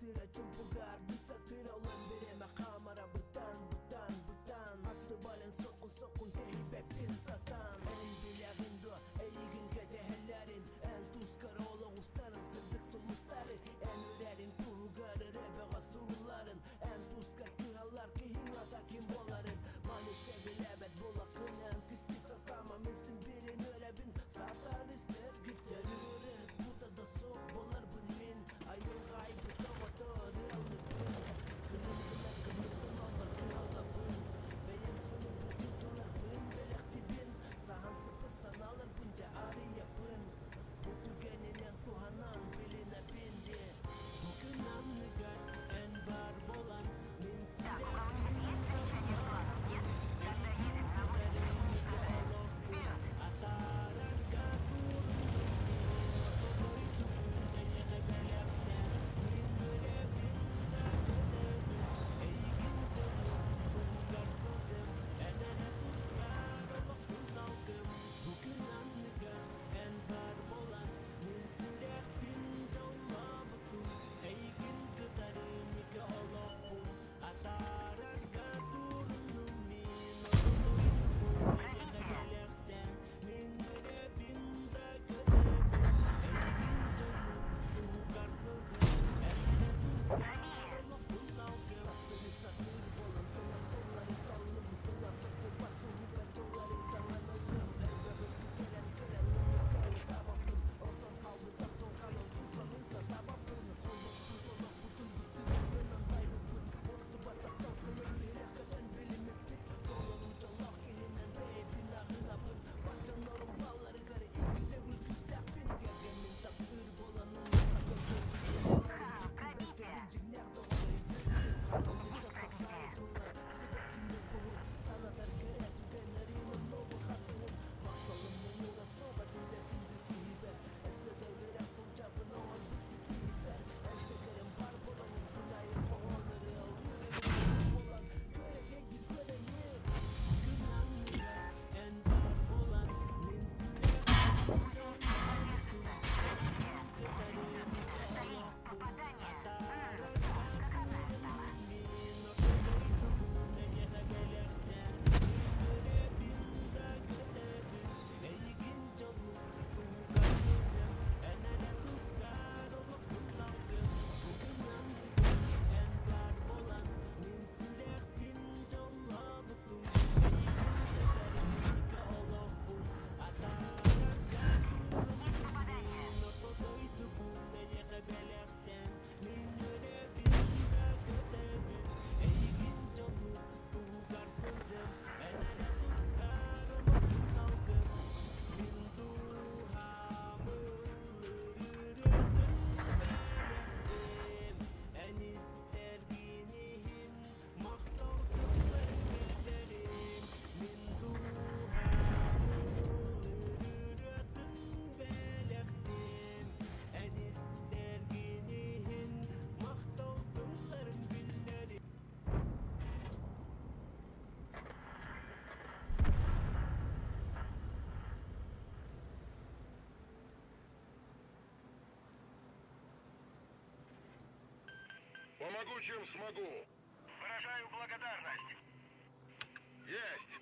satır cumpugar bir satır olan birime kamera butan attı balen sokun tehip bin satan en bileğindo eğigin kedehellerin en tuskar oğlu ustarın sırdık sulmuşları en ürerin pugarı rebega surların en tuskar kıhallar kihin atakin boların maalesef bilebet bolakın en tisti satama minsin birin örebin satar ister gitter üret bu da sok bolar min ayol gayb tavatar reallik kınım gılar kımısın albar kıhalla bın beyim sonu bütün tular bın belekti bin sahan sıpı sanalar bunca ari yapın bu tügenin yang tuhanan biline bin ye bugün anlıgar en bar bolan min Так, у колонизации есть замечания к плану? Нет? Когда едем на улицу, уничтожаем. Вперед! Пробитие! Пробили! Пробитие! Есть пробитие! Гусеницы не подвергнутся. Пробитие! Гусеница сбита. Стоим! Попадание! Все, как родная стала. Есть попадание! Помогу, чем смогу. Выражаю благодарность. Есть.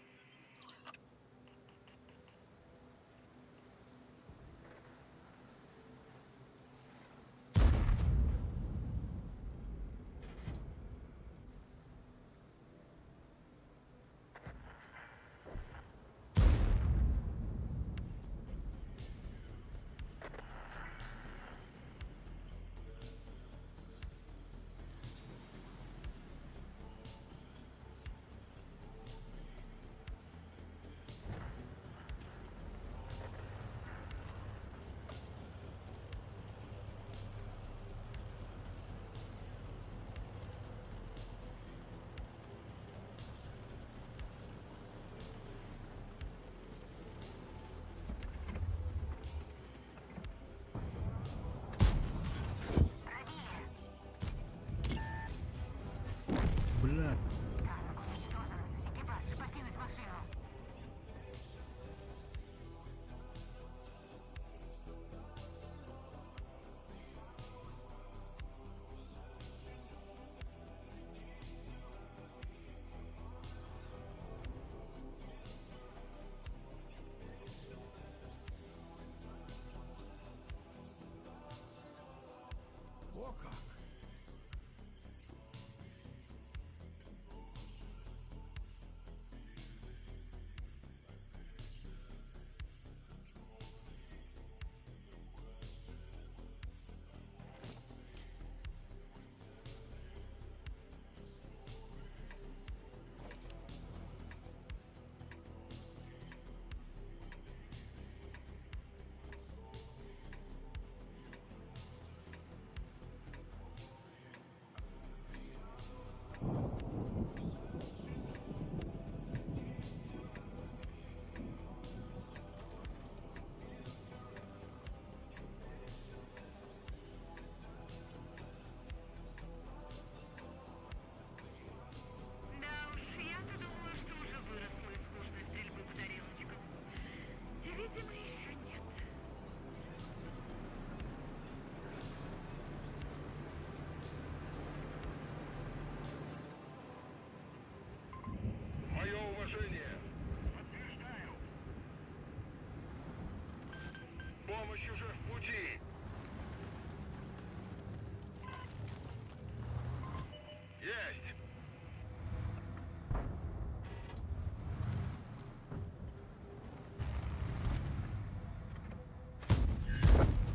Помощь уже в пути. Есть.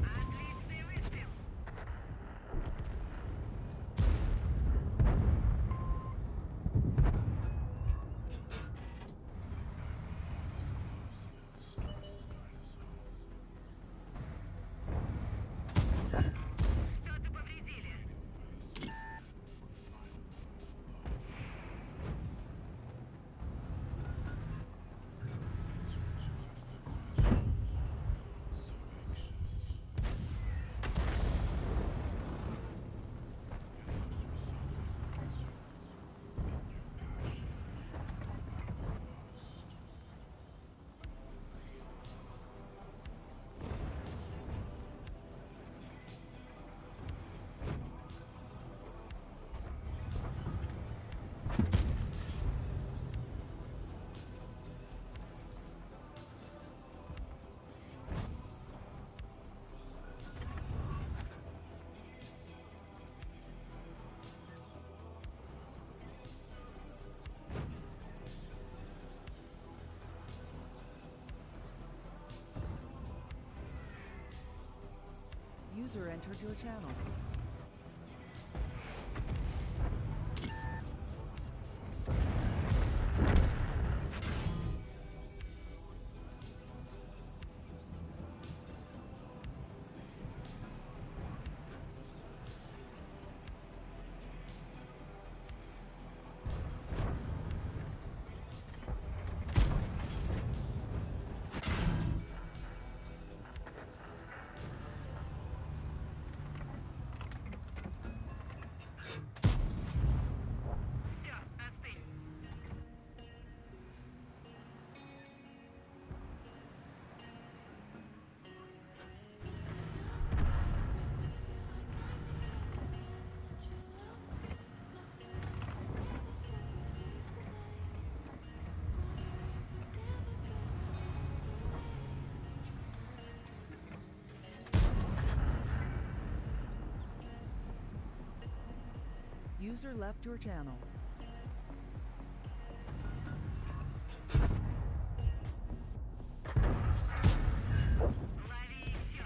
Отличный выстрел. Что-то повредили. User entered your channel. Все, остынь. User left your channel. Лови еще.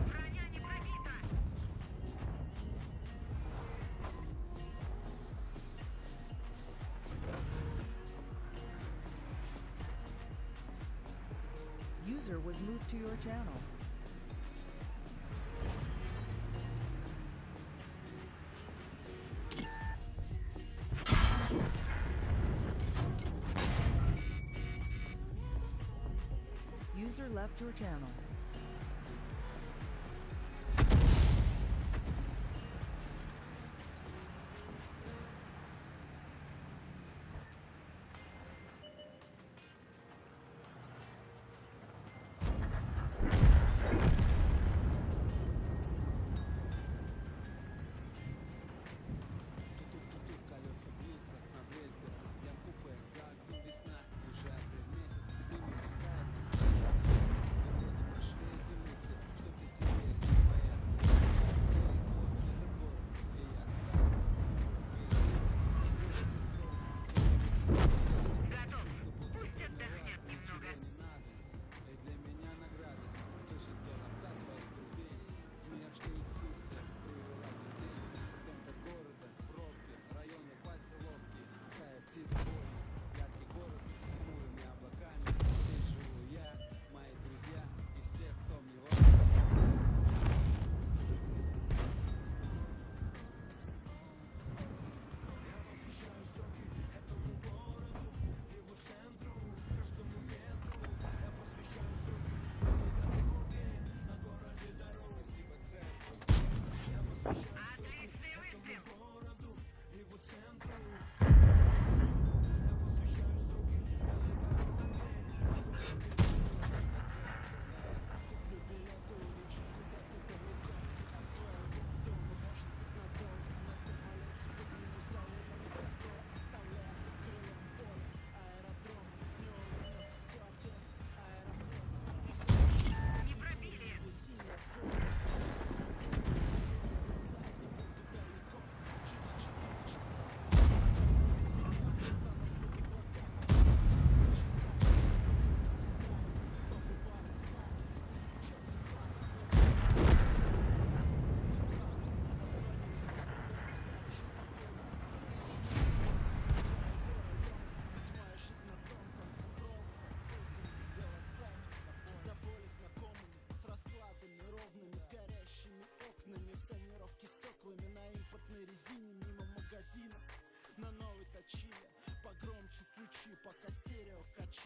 Броня не пробита. User was moved to your channel. User left your channel.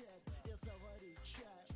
сосед, я заварю чай.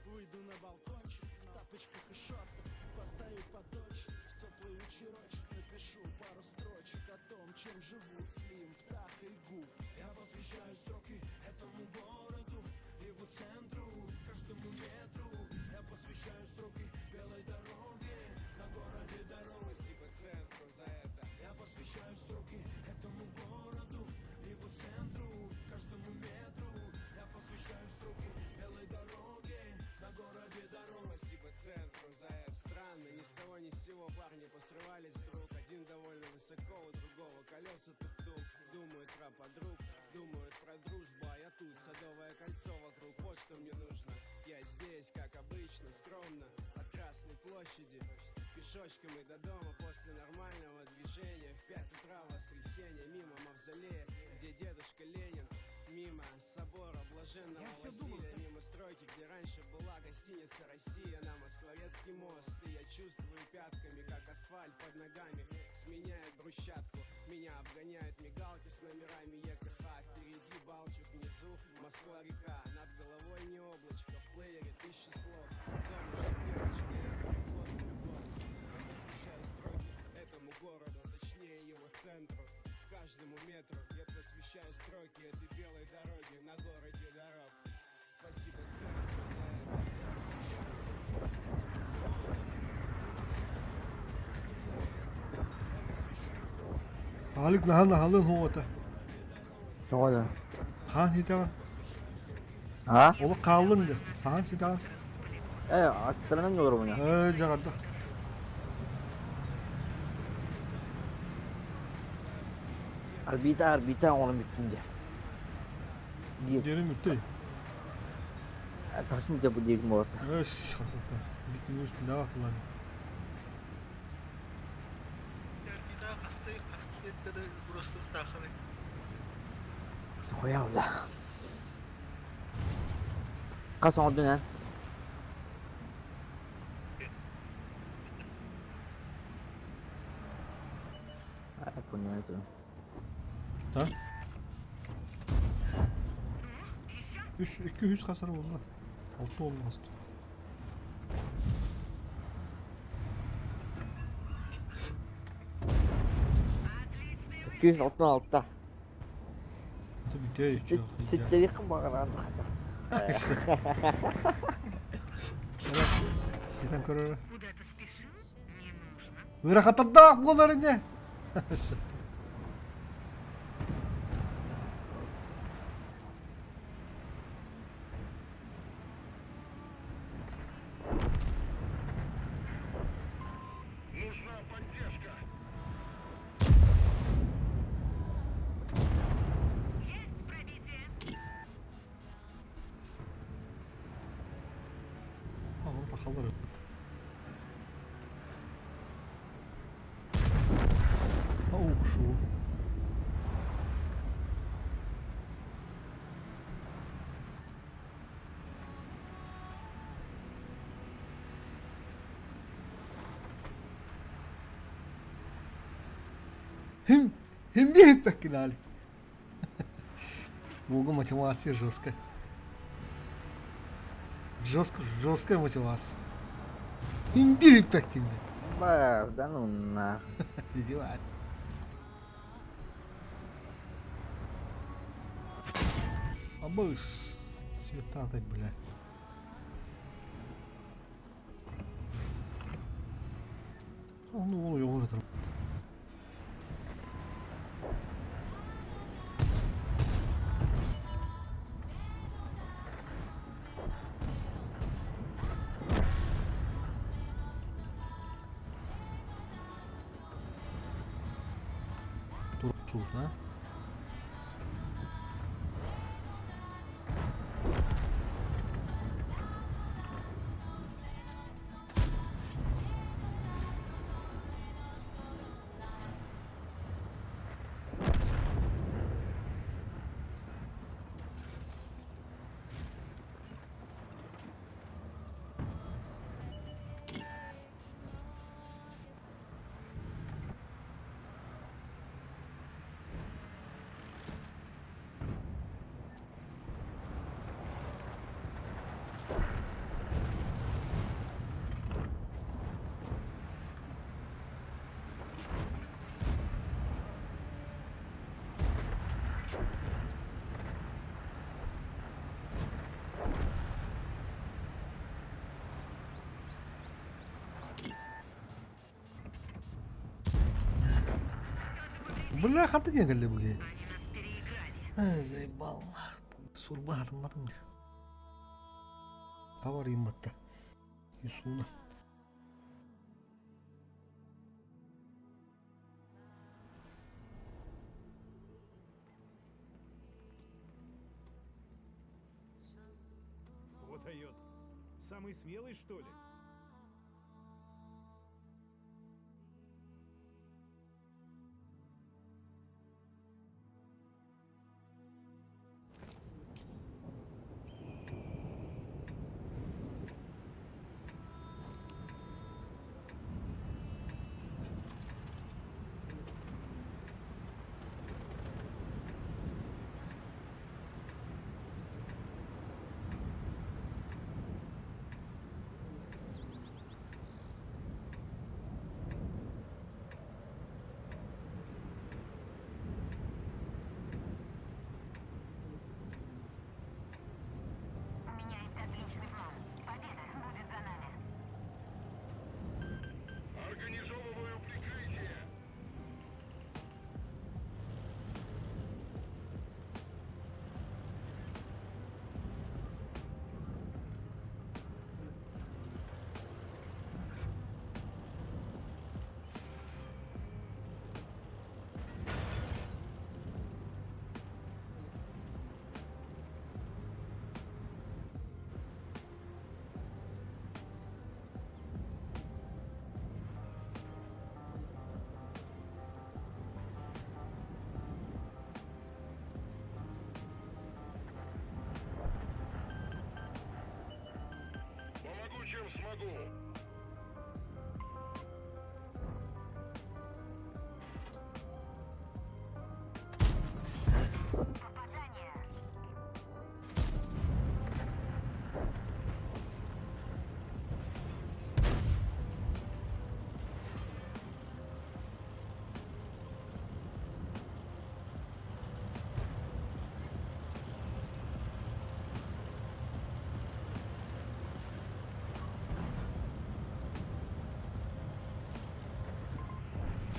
Выйду на балкончик в тапочках и шортах, постою подольше, в теплый вечерочек напишу пару строчек о том, чем живут Слим, Птах и Гуф. Я посвящаю строки этому городу, его центру, каждому метру. Я посвящаю строки белой дороге, на городе дорог. Спасибо центру за это. Я посвящаю строки этому городу, его центру, каждому метру. Я посвящаю строки белой дороге, на городе дорог. Спасибо центру за это. Странно, ни с того ни с сего парни посрывались вдруг. Один довольно высоко, у другого колеса тук-тук. Думают про подруг, думают про дружбу, а я тут, Садовое кольцо вокруг, вот что мне нужно. Я здесь, как обычно, скромно, от Красной площади, пешочком и до дома после нормального движения. В 5 утра в воскресенье, мимо мавзолея, где дедушка Ленин, мимо собора Блаженного Василия, мимо стройки, где раньше была гостиница «Россия», на Москворецкий мост. И я чувствую пятками, как асфальт под ногами сменяет брусчатку. Меня обгоняют мигалки с номерами ЕКХ. Впереди Балчук, внизу Москва-река. Над головой не облачко, в плеере 1000 слов. Дом уже пирочка, я переход в любовь. Я посвящаю строки этому городу, точнее его центру, каждому метру. Я посвящаю строки этой белой дороги, на городе дорог. Спасибо центру за это. Я посвящаю строки Alik vähän halun huota. Doğru. Han hitan. Ha? Olu kallındı. Han hitan. Aktarının yorumunu. Jagadı. Arbita onun bütünde. Yerim müttey. Taksim de bu değil mi olsa? Öş. Bitmiş bir daha falan. Kita kasti kada burası takhalı. Soya ulan. Kaç oldu lan? Bu ne oldu? Ha? 200 hasar oldu. 6 oldu hasta. %236'da. Tabii değil. Sitte yakın bakalım. Şeyden körü. Куда ты спешил? Не нужно. Irakatında bunları ne? Нужна поддержка. Есть пробитие. Ama bakalım. Oh şu. Hem bir hep bekler. Богу мотивация жесткая. Жесткая мотивация. Имбирь пектинг. Bak, da nunna. Издевает. Абыш. Цвета ты, бля. Ну, он его это. Тут, да? Бля, хаты не geldi bu gece. Они нас переиграли. Заебал. Сурба армадым. Товар имбатта. Юсуна. Вот дает. Самый смелый, что ли? У меня есть отличный план. Победа будет за нами. Организовываю прикрытие. Помогу, чем смогу. Попадание.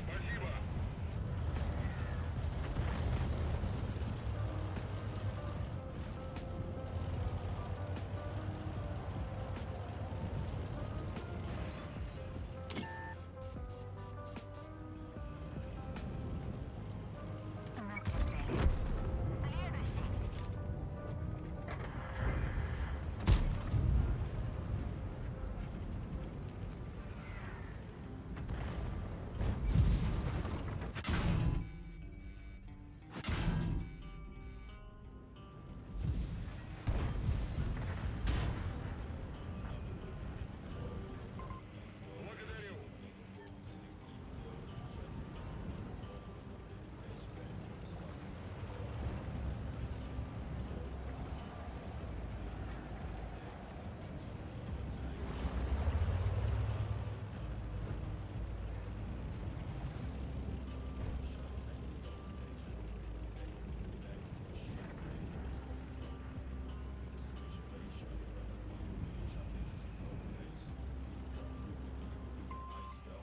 Спасибо. На прицеле. Следующий. Благодарю.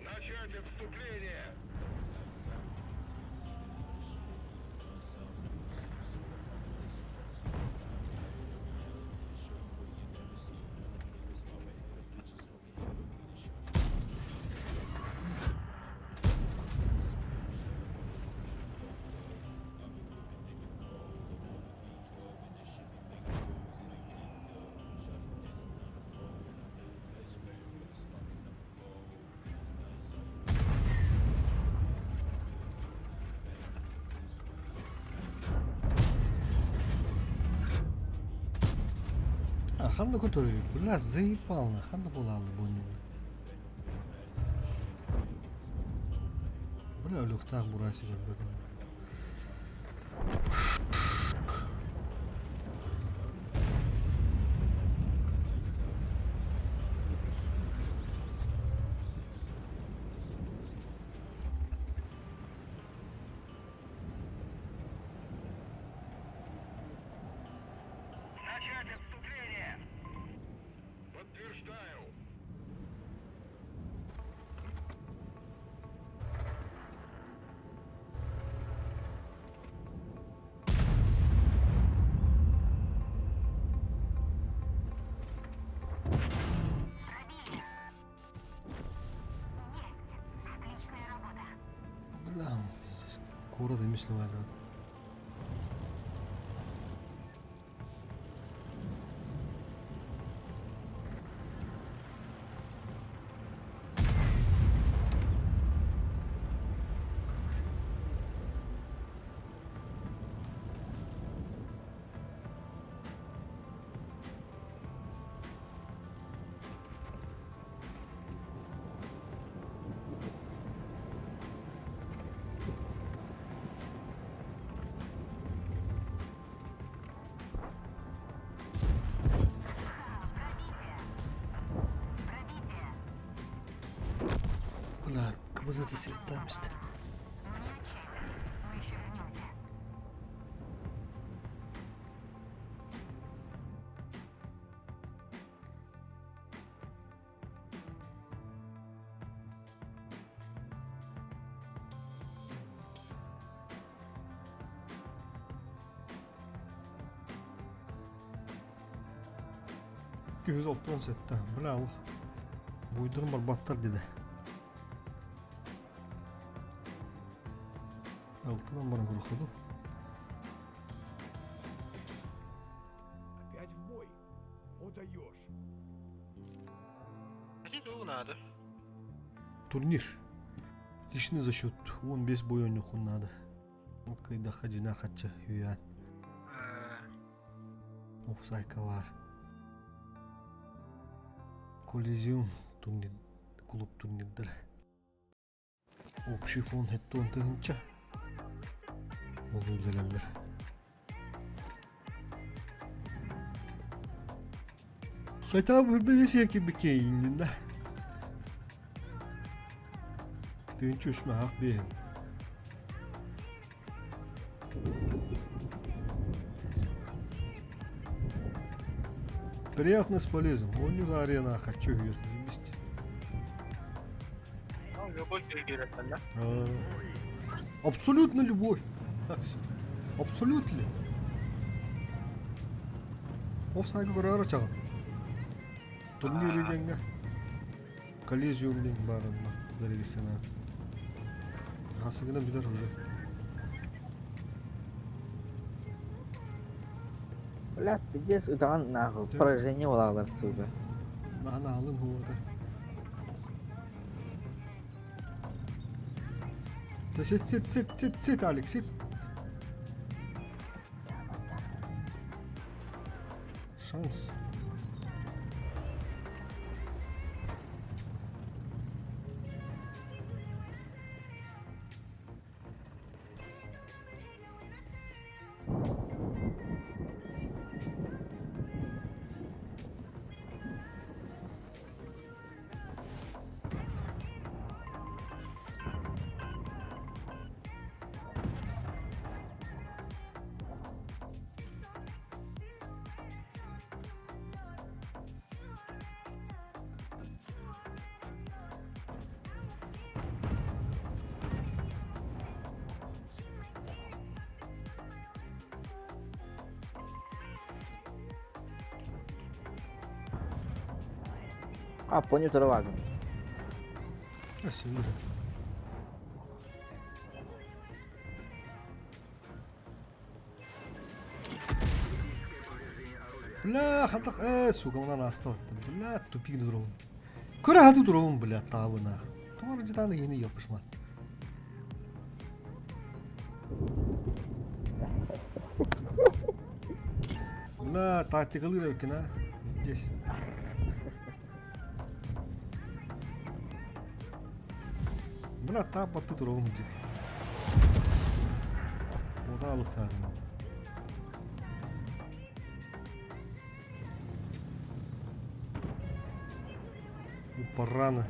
Начать отступление. А, ханда который, бля, заебал на, ханда была албони. Бля, люхтах бураси как бы там. Начать отступление. Подтверждаю. Бля, здесь город эмес нема да. Пробитие. Бля, квазыты светамест. Ну не отчаивайтесь, мы еще вернемся. Göz optan sette. Bля al. Buydurun var battar dedi. Altından bana korkudu. Опять в бой. Вот даешь. Не надо. Турнир. Личный за счет 15 бой ойнухун надо. Кайда хажина хача юян. Офсайка var. Коллизиум турнир. Клуб турнирдер. Общий фон хеттон тыгынча. Ол үлделерлер. Хотя бы білесеки бікейінден да. Түйінші үшме ақ бейін. Приятно с полезом. Он не на арена хочу ее вместе. Любой перегирет, да? Абсолютно любой. Абсолютно. Офсайга көрәр чағын. Турнир еденге. Коллизиум ден барын ба. Зарегистрена. Асыгына білер уже. Бля, пиздец, утаған нахуй. Поражение олаглар, сука. Нана алын хуада. Да сет, Алекс, сет. Шанс. А, понял, это важно. Спасибо. Бля, хатах, сука, мына настап. Бля, тупик дуром. Көрә хаты дуром, бля, табына. Томар житаны ені yapışma. Бля, тактикалы ревкен, а? Здесь. Бля, тап атты дуром жик. Одалық тадым. Парана.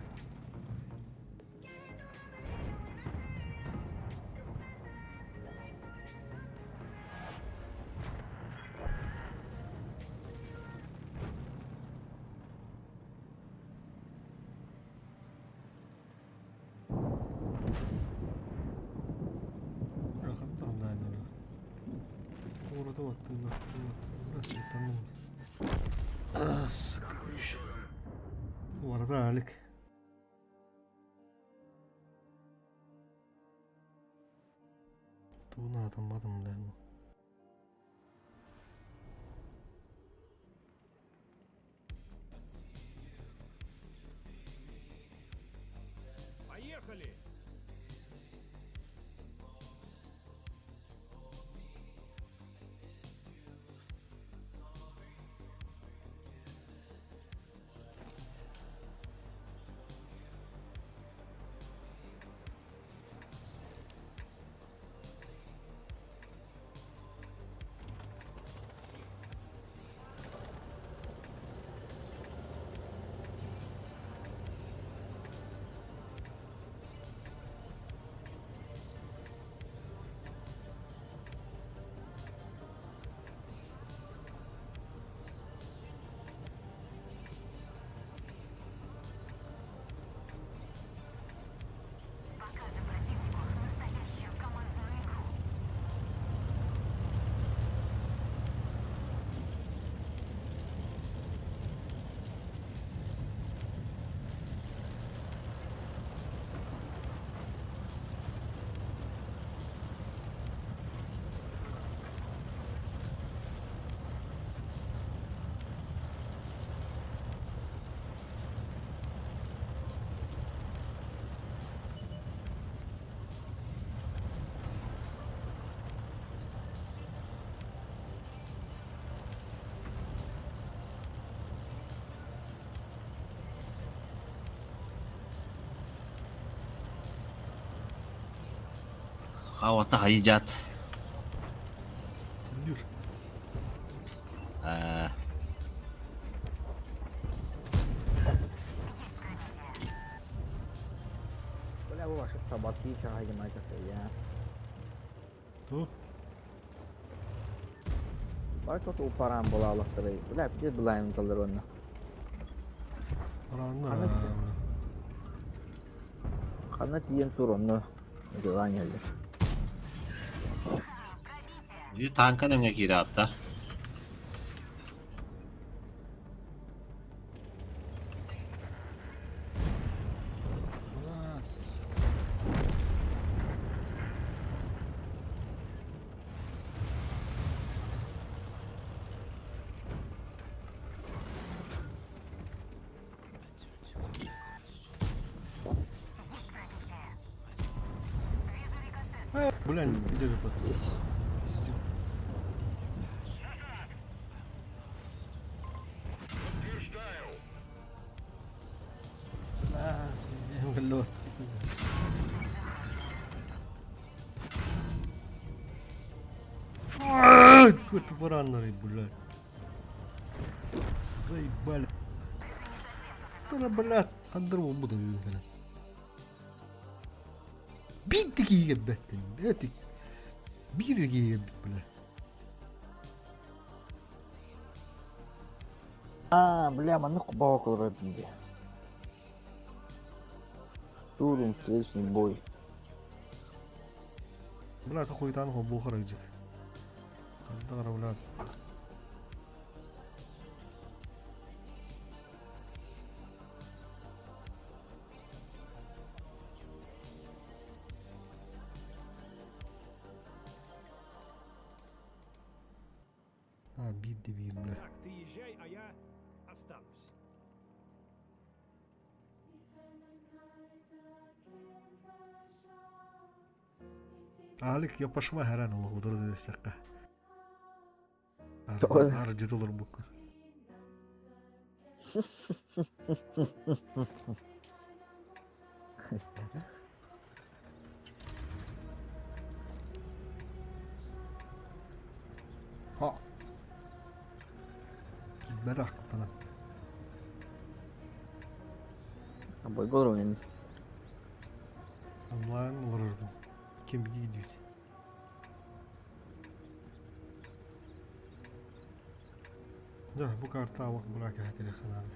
Guarda Alec. Туна атамадым, бля. Поехали! Покажем противнику настоящую командную игру. Хавата хайжат. Юр. Бля, Вова, что табаки чай мать я. Ту. Бар тут упарам была лохтыры. Бля, пиздец была им толдырonna. Рана. Хана тиен туронно. Желание ли. Пробитие. И танка нэмгэ кираттар. Есть пробитие. Вижу рикошет. Бля, где же под? Здесь. Подтверждаю. Блядь, это бараннары, блядь. Заебали. Тора, блядь, қандырып болмады өйгені. Битті кейген бәттен, бәттік. Бири кейген бит, блядь. Бля, ману кубалку робили. Штурм, встречный бой. Блядь, охуйтан хо бухара гжик. Қандағара, блядь. Бит дебил, блядь. Так, ты езжай, а я останусь. Алик, я пошла herään olla huutorisesti. Tuolla. Arjut olur bu. Ha. Gitmedi hakikaten. Ha. Бой головный. Онлайн olurdu. Kim gidiyor? Да, bu kartı alıp bırak ya telefonu abi.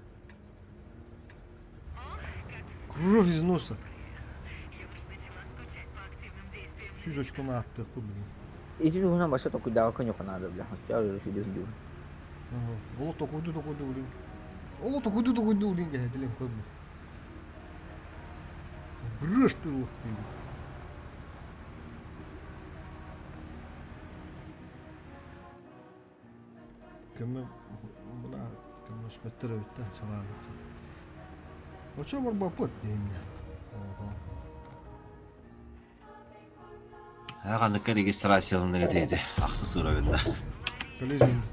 Кровь из носа. Süzочку на аптеку, блин. Иди на баша только да, конюха надо, бля. Я уже сидел жду. Оло токуйду, блин. Оло токуйду, блин, я телефон кобу. Брешь ты, лох ты. Kömme buna kömme spettere bitti saladı. Oça var bapot diyinne. Ағандыққа регистрациялының дейді. Ақсы сұрағында. Коллизион.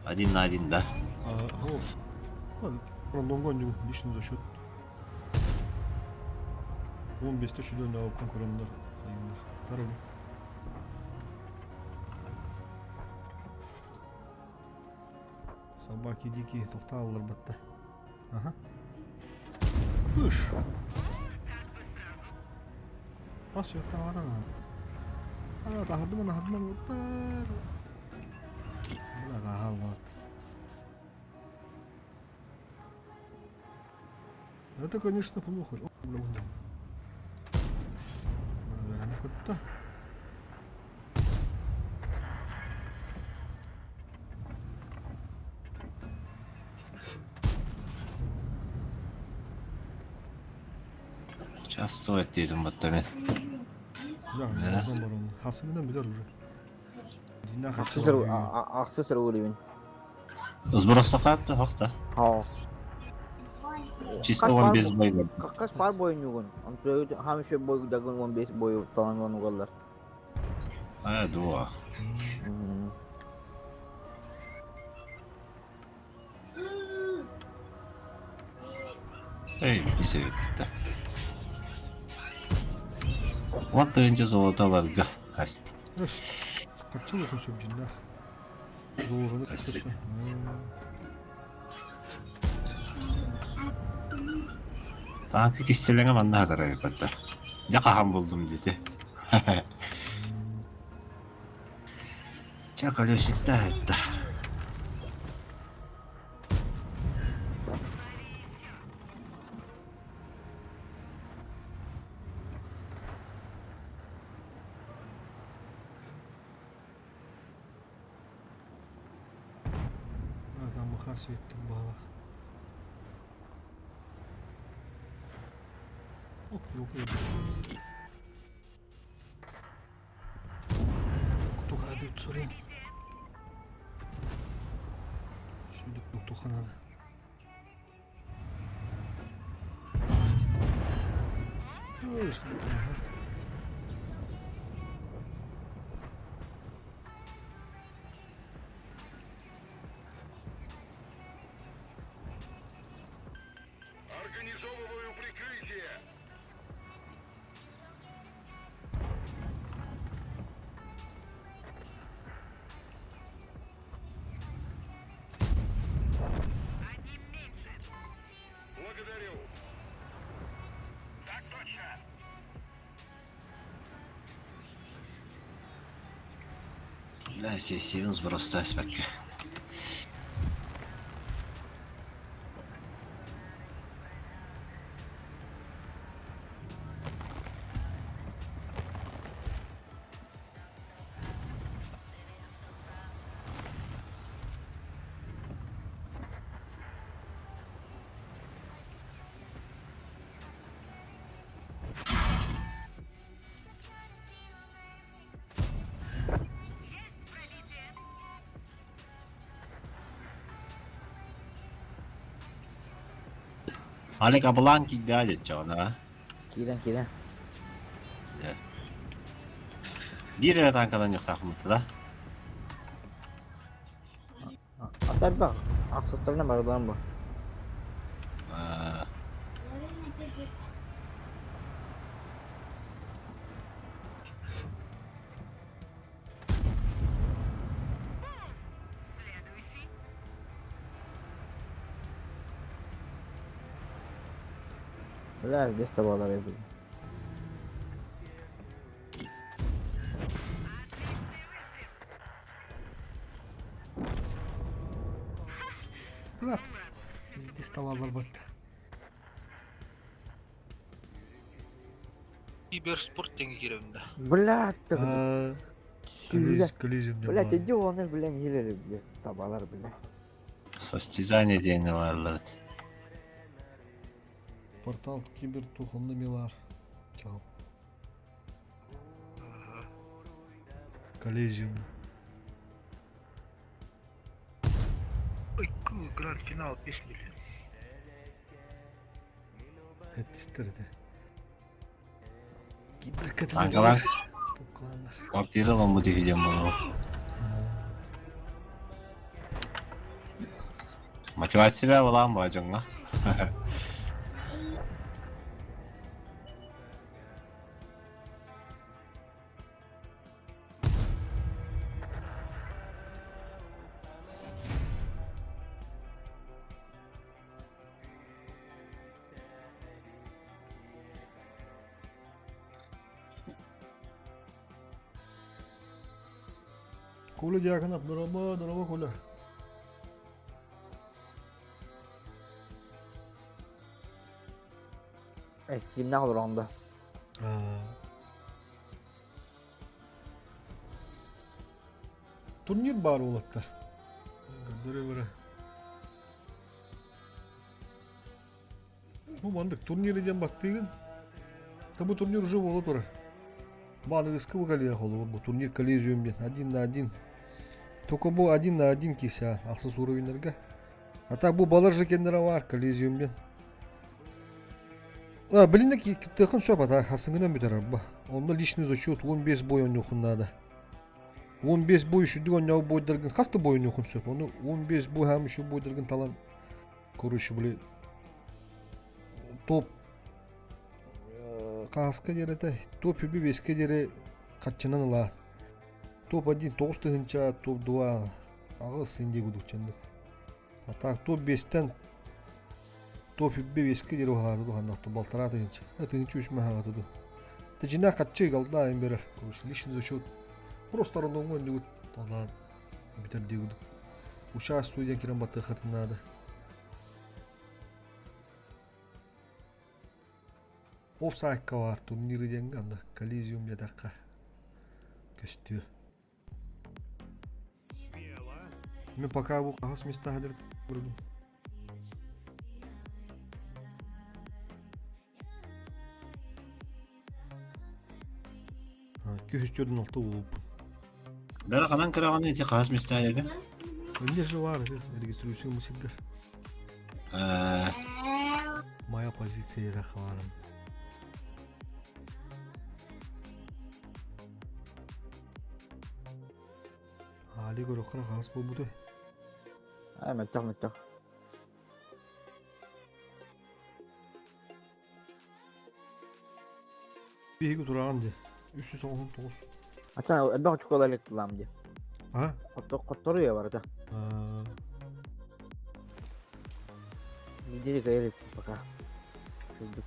Один на один, да? Рандомгон жуг личный за счет. 15 тысячден да конкуренттер. Тарабы. Собаки дикие тоқталылар батта. Ага. Пыш. Бас жөттен арадан. Тахадымын ұттар. Бұна тахалды. Это, конечно, плохо. О, бля, бля. Бля, куда? Час стоит дейдім бұтта мен. Ya, oradan var onun. Hasımdan bilir уже. Dinah Аксесор уровень. Сбросты қапты, хоқта. Ха. Чисто 15 бой бар. Каш пар бойын югун. Антреют хамише бой дагын 15 бой таланган угаллар. Дуа. Эй, не себепті. Вот тыгынчы золоталарга аст. Эш. Каччыл болсын сөп жинах. Золғаны Әсік. кәсі. Танкы кистелеңе манда хатара епатта. Жақахан болдым дейді. Ча колесикті айтты. Adamı khas ettim bala. Yok yok. Kutuxanada uçurayım. Şimdi kutuxanada. Öyle. Организовываю прикрытие. Благодарю. Так точно. Да, сесивін сбросты аспекті. Али кабылан киді әдет жағына. Киден. Bir evet tankadan yok takımıtı da. Ata bak. Аксесорына бардан бу. Бля, без табалар я буду. Bırak. Biz distavarlar battı. Киберспорт деген керегінде. Бля, Коллизион. бля, ты где он, бля, не гилери, бля, табалар, бля. Состязание дейіні varlar. Портал кибер тухумны милар. Чал. Коллизиум. Ой, гранд финал 5 миллион. Ettistirdi. Kankalar Toplanlar. ortaya da bomba diyeceğim bunu. Motivasiya olan mı acaba? Коля диаконап, дорама, Коля. Steam'den olur onda. Турнир бар болаттар. Көндөрө. Bu bandık турнир edен бактыгын. Та bu турнир уже болот бар. Баныгыскы bu калия холу. Bu турнир коллизиумден 1 на 1. Только bu 1 на 1 киса аксыз уровеньлерге. А так bu балар жекендер бар коллизиумден. Білінді тықын сөп ата қасыңынан бітер ба. Онда личный зачет 15 бой оны оқынады. 15 бой үшіді өняу бойдыргын қасты бойын оқын сөп. Оны 15 бой хам үші бойдыргын талан көруші біле. Топ қасқа дереті, топ 5-ке дере қатчынан ұла. Топ 1 9 тұғынша, топ 2 ағыз сенде күдікчендік. Атақ топ 5-тен топ 5-ке дере оғалады қандақты балтара тұғынша. Тұғынша үшіме ағатыды. Тәжіне қатчы қалды айын берер. Көруші лишін зачет. Просто рандом өндегі талан бітердегі күдік. Уша студиян керен баты қыртынады. Офсайдқа бар турнирі денгі анда коллизиум ядаққа көстігі. Смело. Мен пока бұл қағас места қадырды көрдім. Көстідің алты болып. Бәрі қанан кірағаны ете қағас местайығы? Önde же var, регистрирующий мусикдер. Моя позиция да хвалим. Али көрі қыра қағас бұл бұды. Мәттақ. Бейгі тұраған де. 399. Açana ben çok kolay kullandım diye. Ha? Kottoru ya var da. Gideri gayret baka. Şurada.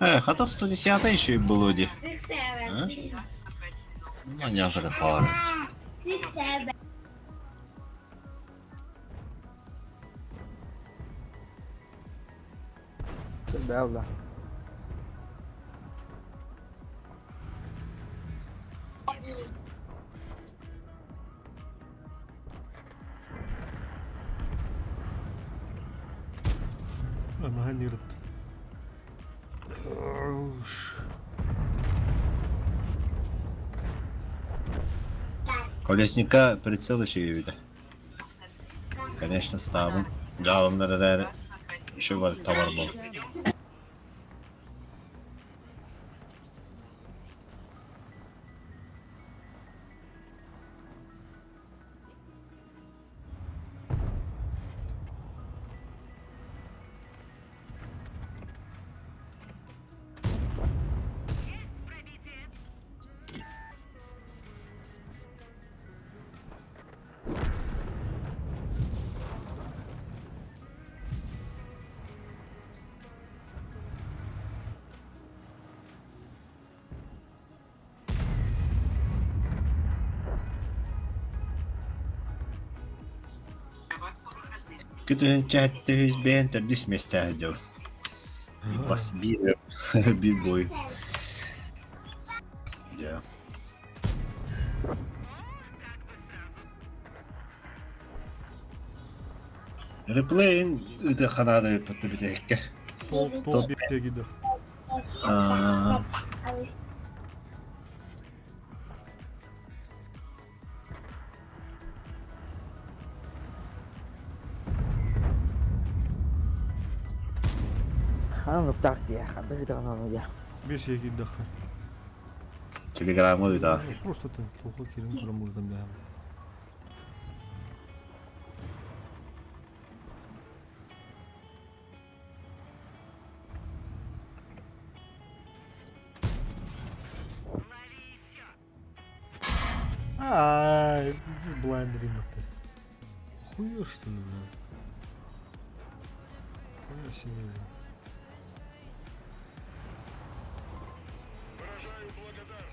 Хата 110 еще и было где. Маньяка пара. Бявла. Ага, нирт. Уж. Колесника прицел еще и видно. Конечно, ставим. Жалом на еще вот товар был. Kita chatte his band at this mestado. It was big boy. Yeah. Replaying это ханада подбитек. Топ битте гидэх. Anu takti ya, kada kita kan anu ya. Беш гидэх. Телеграмму да. Просто ты плохо кирин курамурдан да. Ай, здесь блайндрима-то. Хуёшь что ли, да? Хуя себе. Выражаю благодарность.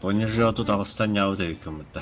Понижал тут алстанял да кому-то.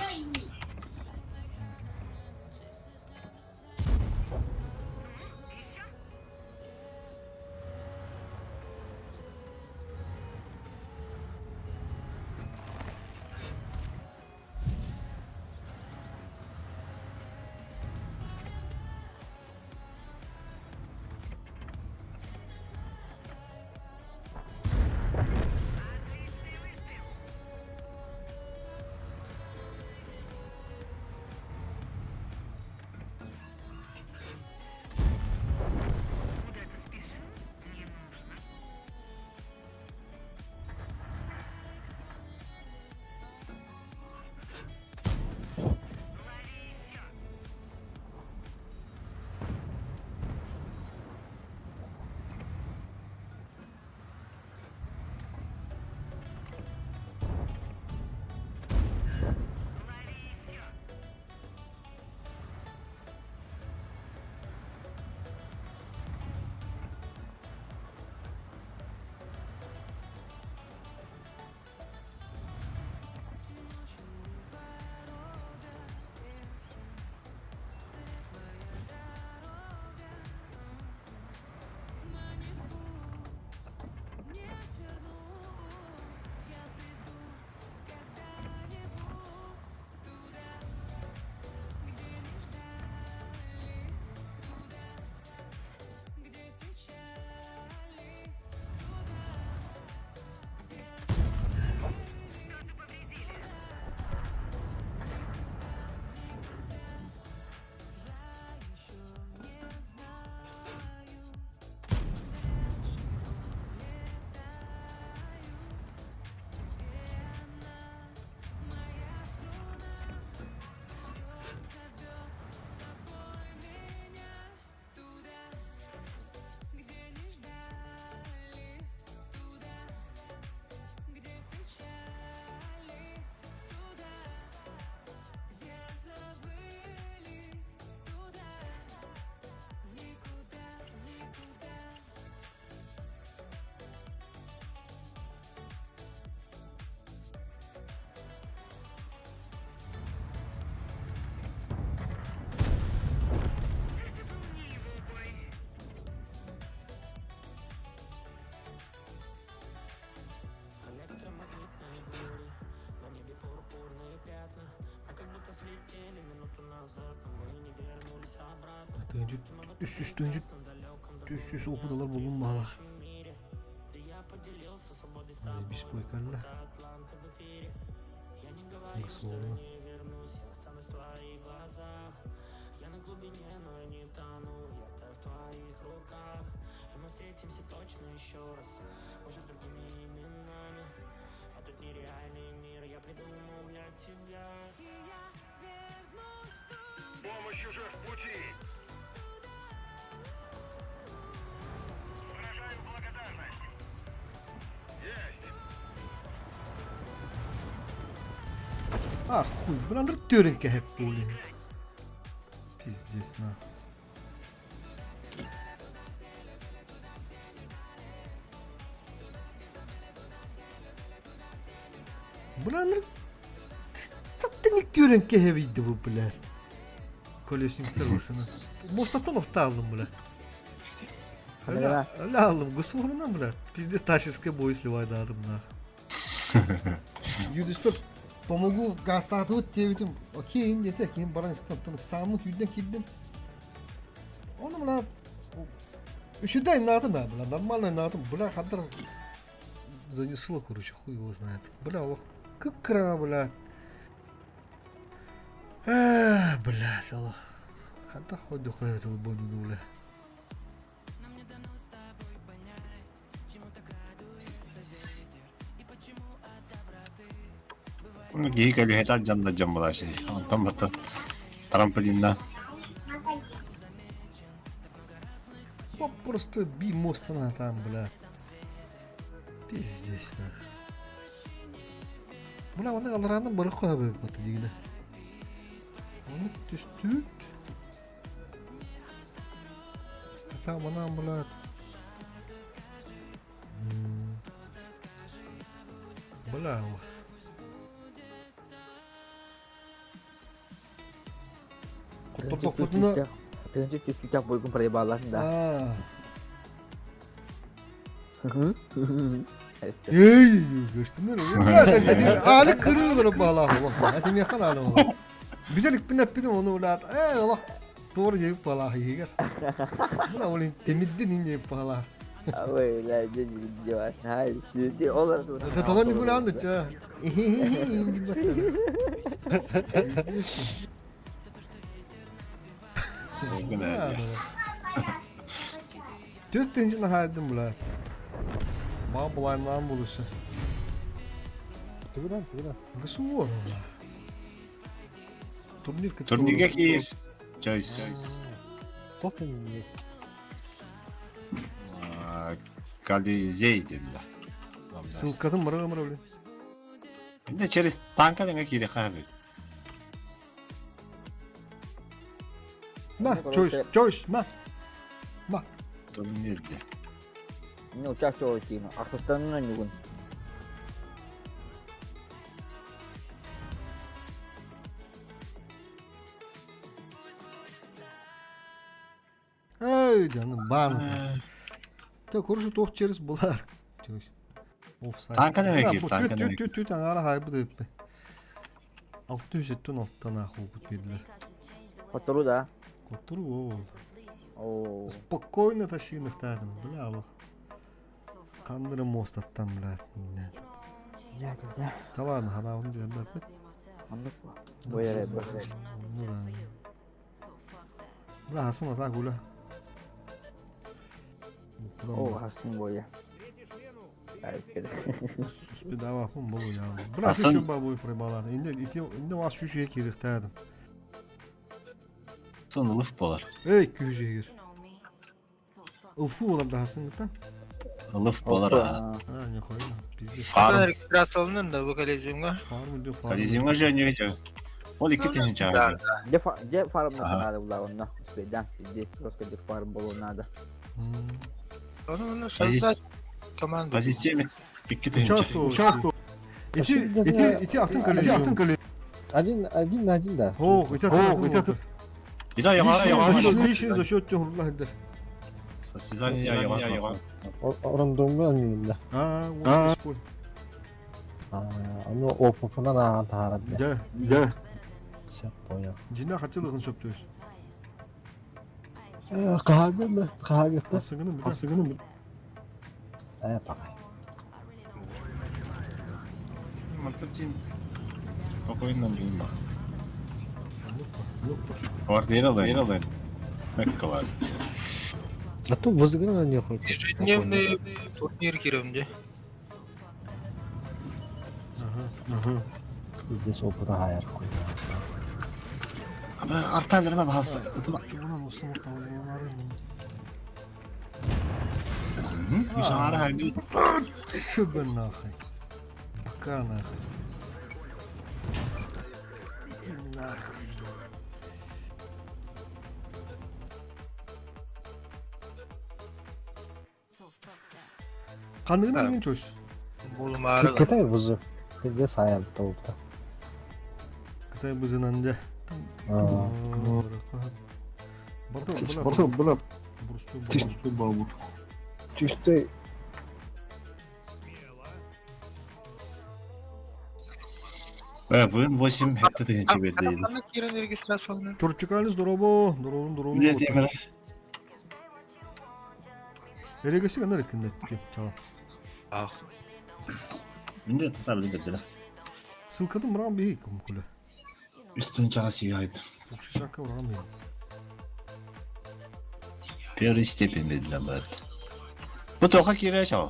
Döncü üst okudalar bulunmalı. Biz boykarla. Nasıl oldu? Помощь уже в пути. Выражаю благодарность. Есть. Ah хуй, buranın törünke hep böyle. Pizdes na. Buranın tatlınik törünke heviydi bu biler. Kolyesin kırmasını. Mostattan orta aldım bular. Öyle aldım. Kusurundan bular. Pizdes taşıske boyuslu vardı adımlar. Yüdüspür. Помогу гастату тевитим. Окей, не так, им баран стантан самых юден киддим. Onu buna üşüden nadım ya buna normalde nadım buna kadar занесло короче хуй его знает. Бля, ох, как кра, бля. Блядь, Allah. Когда ходю ходит в боню, бля. Bunu geyik ölü hetal canla cambalar şey. Antam batı. Trampolinden. Просто би моста на там, бля. Пиздец, на. Бля, оны алраның бары қоя бөйіп баты дегені. Оны түстік. Там анам, бля. Бля, Kurtulduğuna... Terus kita boy kung pare balas dah. Ey, görsünler öyle. Hadi ağlı kırıyorlar bağla. Hadi yakın ağlı. Güzellik bir nepidim onu ulat. Allah. Doğru cevap bağla yiyor. Buna olin temiddin ince bağla. Away lah jadi jawab. Hai, jadi orang tu. Tamam ni bulan da ça. İndi bakalım. Dörtüncü haldim bular. Bana bulandan bulursa. Tıgıdan. Nasıl olur? Turnirge gir. Joyce. Tottenham. Kalizey dediler. Sılkadın mara öyle. Şimdi через tanka denge giri kahve. Ma, Joyce, ma. Turnirde. Ini ucap tu sih. Aksestan ni pun. Ey canım bana. Ta korusu toh çeriz bular. Joyce. Offside. Tanka demek ki, tanka demek. Tüt ara haybu da yaptı. 600'den alttan ahu bitmediler. Kotor dah. Kotor o. Oh. Спокойно тащили там, бля, лох. Кандыры мост аттан, бля. Ya, Да ладно, хана он же опять. Ambil apa? Boleh. Бля, хасан ата гуля. Oh, hasim boleh. Спидава фон болу я. Бля, Hasan- еще бабой прибалады. Инде вас шушу керектадым. Sınılıf bolar. Ey küjegir. Ufu olam da hasan ta. Ilıf bolar ha. Ha, ne koyma. Bizde Farm. Biraz alının da bu kalezyumga. farm diyor farm. Kalizim var jönüyor jön. O iki tane çağırdı. Dia farm nak ada lawan dah. Sepeda. Dia terus ke dia farm boleh nada. Onu Aziz. sözler komando. Azizce mi? İki tane Участвовал. İti altın kaleci. Один, да. О, это. Bir daha yavaş. Лишний за счет тёрла хадер. Состязание yavaş. Рандомга 아닙니다. А, вот. оно 오프나 나한테 하란데. Да. Все понял. Жина хачылыгын шөп жөйс. Kahve mi? Kahve. Asıgını bir de. Asıgını mı? Bak. Мототин. Спокойно, мимо. Квартира, Меккалар. А то возгорание хоть. Ежедневный турнир Кировде. Aha. Здесь опыта хайр. Abi artalarıma bastı. Buna olsun bakalım. İşarı her bir. Şu ben nahı. Bakana. Kanını bilgin çöz. Bolum ağrı. Kıtay buzu. Bir de sayar tavukta. Kıtay bızın anca. Bula. Burası babur. Çüste. Ve bu 8 hektar tığınçı verdiydi. Kapanlık yerin registrasyonu. Çorçuklarınız Dorobun. Ne diyeyim? Eregesi kadar yakında ettim. Çağ. Ah. Şimdi tutabilir dediler. Sılkadım buram bir hik kule. Üstün çağısıydı. Bu şaka buram ya. Bir istepin dediler bari. Bu toka kireye çağ.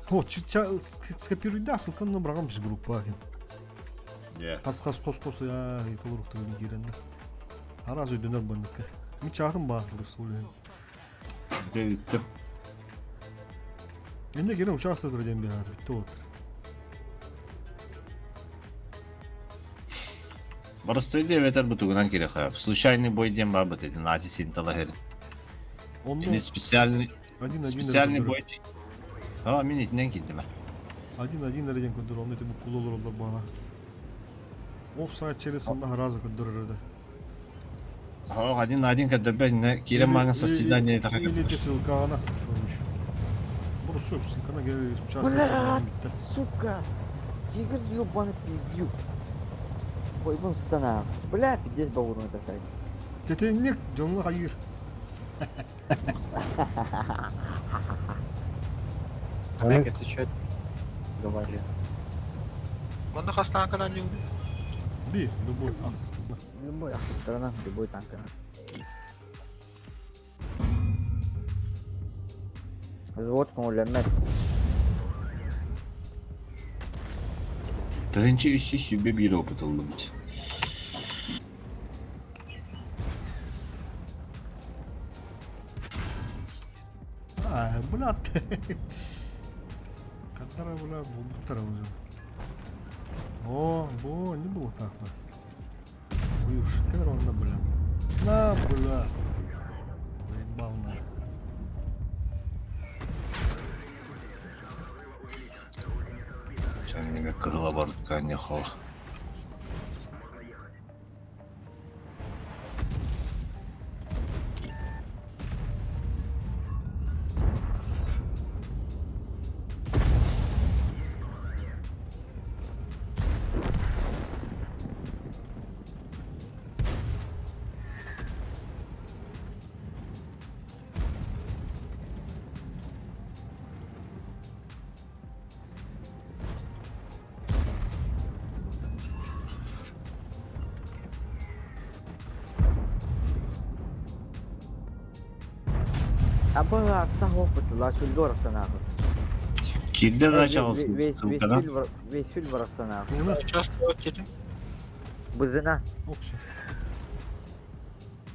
Ho çiça skapirüde sılkanını bırakam biz grup bakın. Ya. Kas kos ya it olur da bir girende. Arazı döner bandık. Mi çağırdım bak burası ulan. Gittim. Ben de gene uçağı sığdıracağım bir abi. Bitti otur. Просто иди ветер бутуган кире хаб. Случайный бой дем баба dedi. Naci Sintalaher. Onda Yani spesialny bой. Ha min itinden gittim ben. Один derece kundur onu bu kul olur bana. Offside içerisinde harazı kundururdu. Ha один kadar ben ne kire manga sosialne takak. İlete sılkana olmuş. Burası yok sılkana geri uçağı bitti. Сука! Тигр ёбаный пиздюк. Ой, вон стана. Бля, пиздец баурная такая. Tetenlik canlı hayır. Hani Говорили. Mana kastankan lan yung. Bir, любой aslında. Любой сторона, любой танк. Вот кому Tığınçı işi şübbe bir opet oldum hiç. Bulat. Katara bulat bu tarafı. Bu ne bu tarafı? Buyur, kadar onda bulat. Na bulat. Zaybal nas. Kendime kıhıla bardık anne hava. Абы артта опыт, лашульдор нахуй. Kirde de çalsın kılkana. Весь фильм артта нахуй. Buna Участвовать dedim. Бузына. okşa.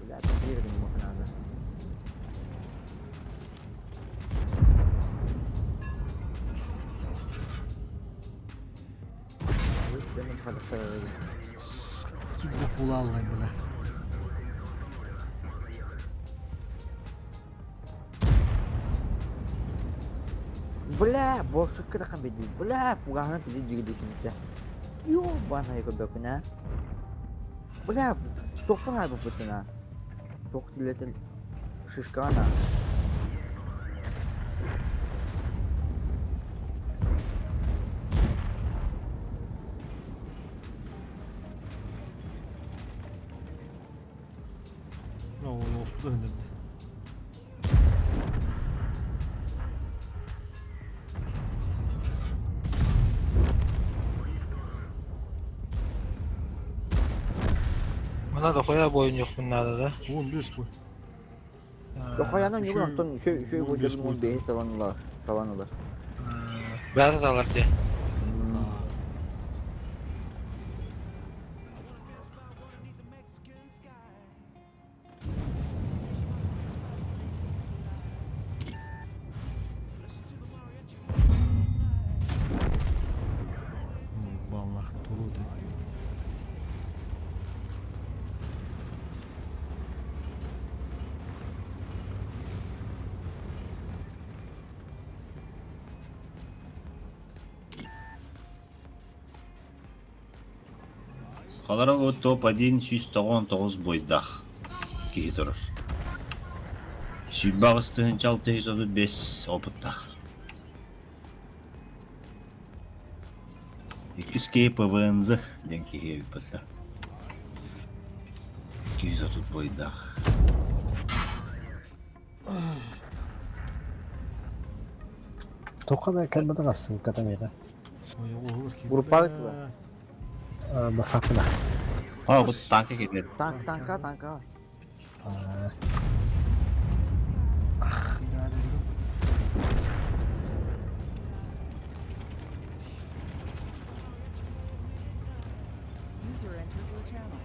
Бля, пиздец, ему надо. Kim bu bulalım bile. Бля, борщик кыракан беди. Бля, фугана пиздец жигдесимде. Ёбаная көбөкүнө. Бля, топана bu путuna. Токтилетил шишкана. Ne oldu? Oldu. Buna da koya boyun yok bunlarda da. 15 boy. Yokayanın Şu- yok ondan şey 15 koydum boyut. beyin tavanılar. Beyaz da alır diye. Vallahi dolu da. Халара о топ-1 199 бойдах. Кихи турар. Шиббағыстығын 635 опыттах. Икіске ПВНЗ ден кихи өпітті. 230 бойдах. Toka da kelmeden aslın kademeydi. Grupa gittiler. Basaklı da. Ha bu tanka келеді. Tanka. User entered your channel.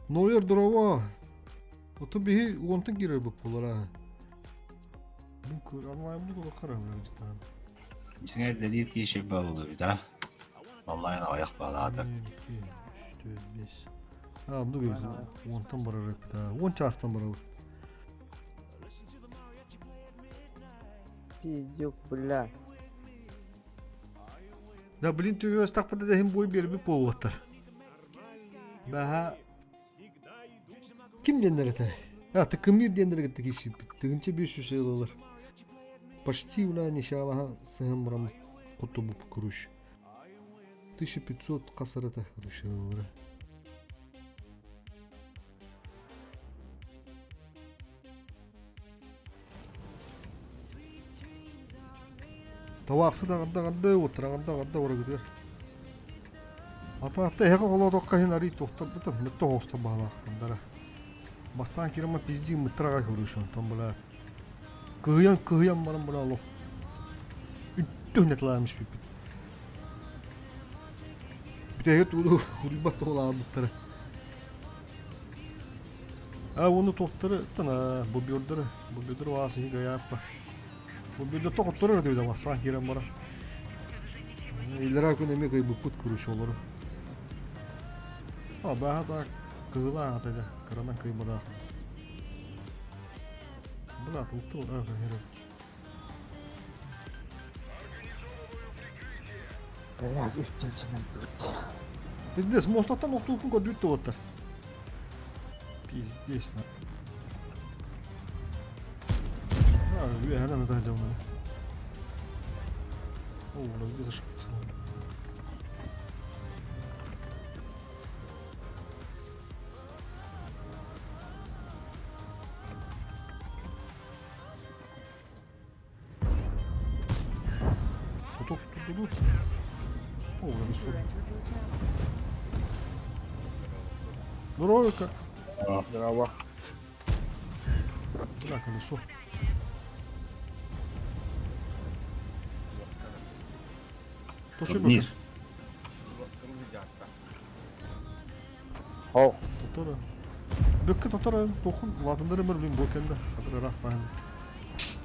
Noyer дрова. Ото биһи уонтан кирер бу полара. Бу көр анлайм бу кара житан. Жаңа дәлит кеші бағылыр да. Онлайн аяқ бағалады. 5. Ну görüyorsun. Уонтан барар да. 10 частан барар. Пиздюк, бля. Да блин төгөс тақпада да хем бой беріп болуаттар. Баха ким дендер это? Тыкымир дендер гетти киши. Тыгынча 500 доллар. Почти уна нишалаха сыгым брам куту буп куруш. 1500 касарата куруш доллар. Тавақсы да ганда отырағанда ганда орагыдыр. Ата хэга голодокка хин ари тоқтап бутам мэтто хоста баалаақандара. Бастан кирма пизди мэтрага көрүшөн там бала. Кыян барам бала лох. Үттү нетламыш бит. Битэгет улбат толаабыттара. Оны тоқтары тана бобёрдары ваасы гаяаппа. Бобёрдө тоқтары дейди бастан кирем бара. Илера күн эме кай бупут күрүш олору. Баата кыла атада каранан кыймада. Бла тутту хере. Бля, үстүнчүнөн тут. Пиздец, мостаттан октуукун көрдүттү оттар. Пиздец. Хана да жамна. Где зашкался? Тут. User entered your channel. Здоровика. Здраво. Да, колесо. Турнир. Хоу. Тотора. Бөкке тотора тохун латындары бір блин бөкенде. Хадыр рахман.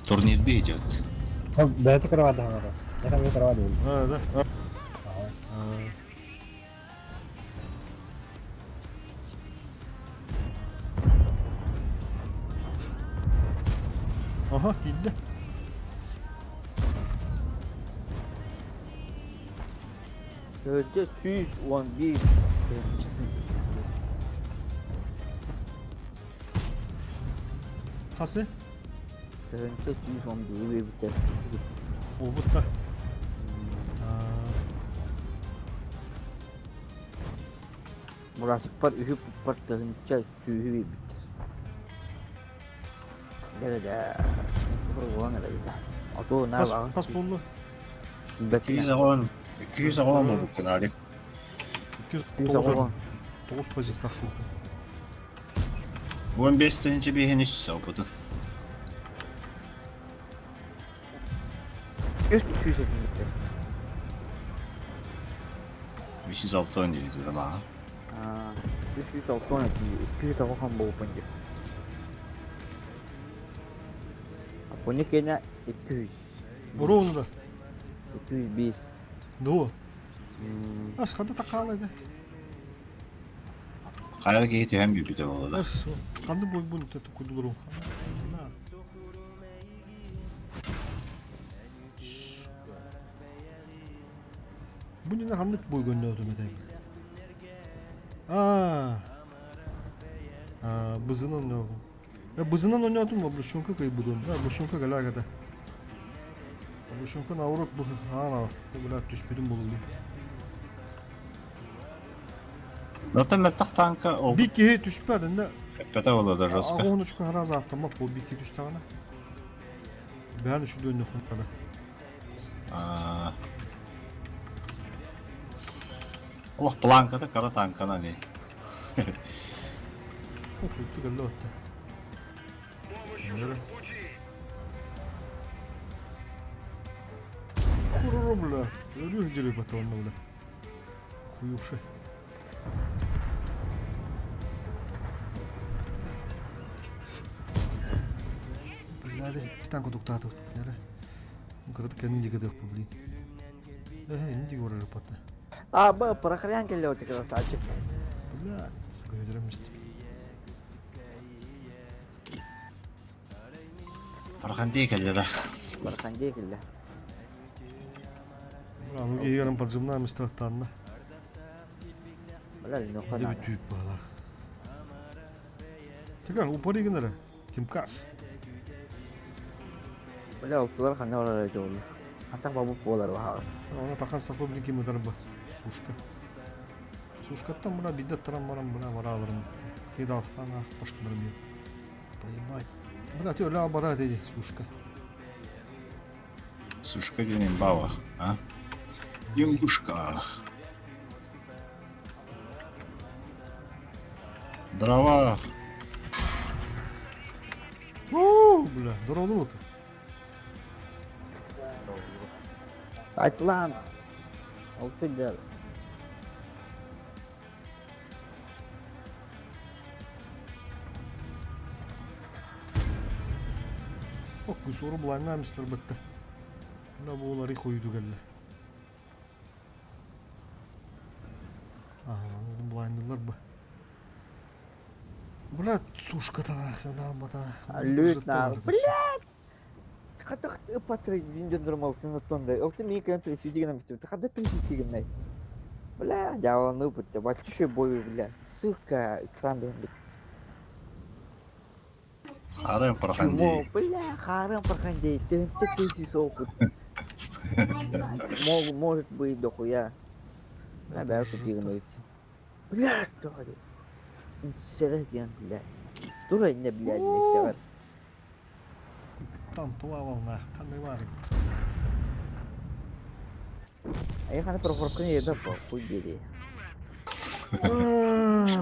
Турнирде идет. Бәті кіравады ғана. Яқа бәті кіравады өлі. Да. Aha gitti. Sözde 111. Hasi. Sözde 111 ve biter. Obutta. Burası par ühü par tırınca sühü ve biter. Nerede? Burası olan nerede? Ото на баа. Kas bollu? 210 210 болуп калады. 209 позиция хылды. 15-ci bihiniz sopudu. 300 metre. 506 oynuyordu ama. 아, 300 200 한 번 본 게. 보니까 200. Ровно да. 200. No. Aşkada takaladı. Hayal gitti hem gibi de oldu. Aş. Kandı boy bunu tutu kudurum. Bu ne kandık boy gönderdim edeyim. Bızının oynuyordum. Ya bızının oynuyordum mu? Bu şunka kaybıdım. Bu şunka galagada. Bu şunka navruk bu hala astık. Bu biraz düşmedim bulundum. Zaten metak tanka oldu. Bir kere düşmedin de. Pete oldu Roska. Onu çünkü haraz atlamak bu bir kere düştü ana. Ben de şu döndü kumpana. Allah plankada kara tankana ne? O kuytu geldi hatta. Помощь уже в пути. Kururum la. Ölüyor geliyor bata onunla bile. Kuyu şey. Hadi kita kodok tato. Nere? Mungkin kan ini juga publi. Ini juga orang dapat. А, б, прохрянки лёты красавчик. Блядь, скажем işte. Parkan değil geldi de. Прохранди килля. Lan o giyerim pacımdan müstahtanla. Бля, ну Bir хана. de bir tüp bala. Tekrar o parayı gönderir. Kim kas? Бля, ултулар хана олар жол. Антак бабу болар баа. Ona takan sapı bir kim öder bu. Suşka. Suşkattan buna bir de trammaram buna var alırım. Kıdağıstan başka bir yer. Bayımay. Buna diyor la bana dedi suşka. Сушка günün baba. Ha? Yumuşka. Дрова. Bula dur oğlum otur. Айтылан. Алты гал. Bak bu soru bulanmamışlar bitti. Buna buğuları koydu geldi. Aha, bulandılar bu. Bula suşka tarafı namada. Лют на. Блядь! Хата патрик виндер нормал ты на тонда. Алты ми кем присвиди на месте. Ты хата присвиди на. Бля, я ну будто батюши бой, бля. Сука, Александр. Harem parkan Чумо, değil. бля, харам проханди. Ты си сопут. Может быть дохуя. Бля, бля, купил. Бля, что ли? Середин, бля. Дура не, блядь, не сделать. Tam tuva valna. Kanday var. А я хана прохоркан еда по хуй бери.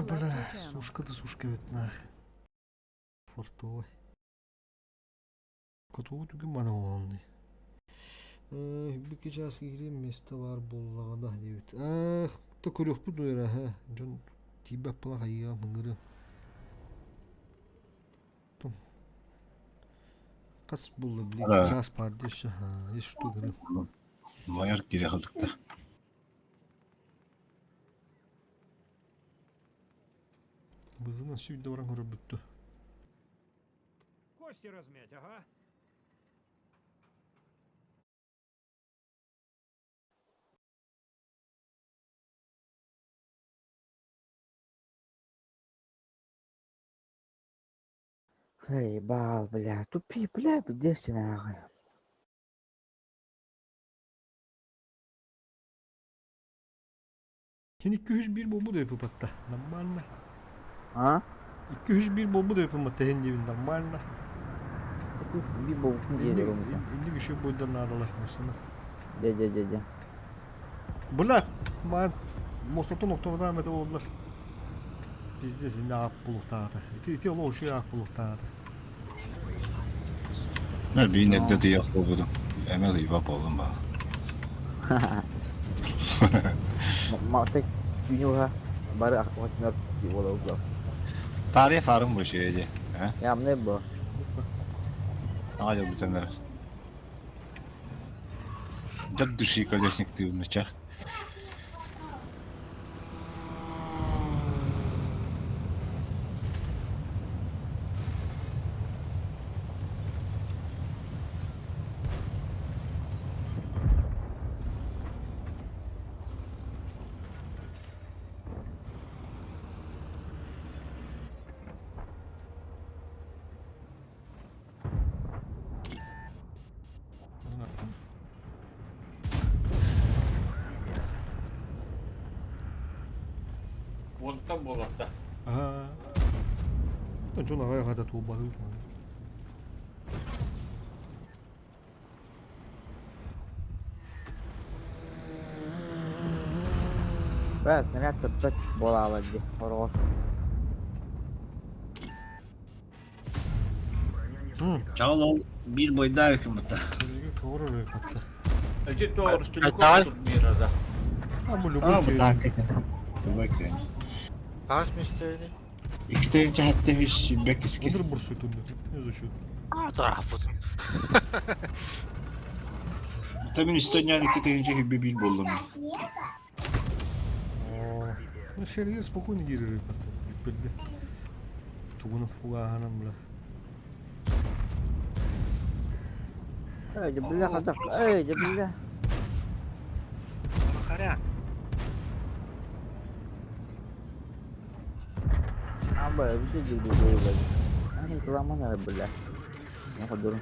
Бля, сушка да сушка бит нах. Фортовой. Котову түгін мана оғанды. Bir gece askı gireyim mesle var bollağında evet. Da körüp bu duyara ha. Can tibak pala kayıya mıngırı. Tom. Kas buldu bile Ara. jas pardesi ha. Hiç tuğrı. Mayar geri kaldık da. Bızından süydü oran körüp büttü. Кости размять, ага. Ебал, бля, тупи, бля, где нахуй. Sen 201 bomba da yapıp hatta. Normalna. А? 201 bomba da yapıp hatta hen cebin normalna. Bir bokun geliyor omutan. İndi kişi boydan nadalar mesela. De. Bunlar man Mostok'ta noktada rahmet oldular. Bizde şimdi ak buluktadı. İti olu şu ak buluktadı. Ne bir ne de yok oldu. Emel ivap oldum bak. Tek günü ha. Baru aku masih ngerti walau belum. Tarih farım bu şeydi. He? Ya ne bu? Ayo bu tane. Jad düşü kalesnik diyor meçe. Bolttan bolakta. Aha. 전 나가야 가다 도 받을 거. Bas, nereye tuttuk bola lagi. Horor. Çağal ol bir boy daha yakın hatta. Senin kavurur katta. Ece doğrusu Tamam. tutmuyor arada. Ha bu Aa lubu bu daha yakın. Dur bakayım. Kaç müşteri? İki tane hatta hiç bekiski. Ondur bursu tundu. Ne şu? А, tarafın. Tabii İstanbul'dan iki tane gibi bir buldum. Ну шерир спокойно гирир katta. Belli. Tugunun fugahanam la. Jebillah kadak. Jebillah. Kara. Apa itu jadi dulu lagi. Ini kelamaan ada belah. Yang kedua.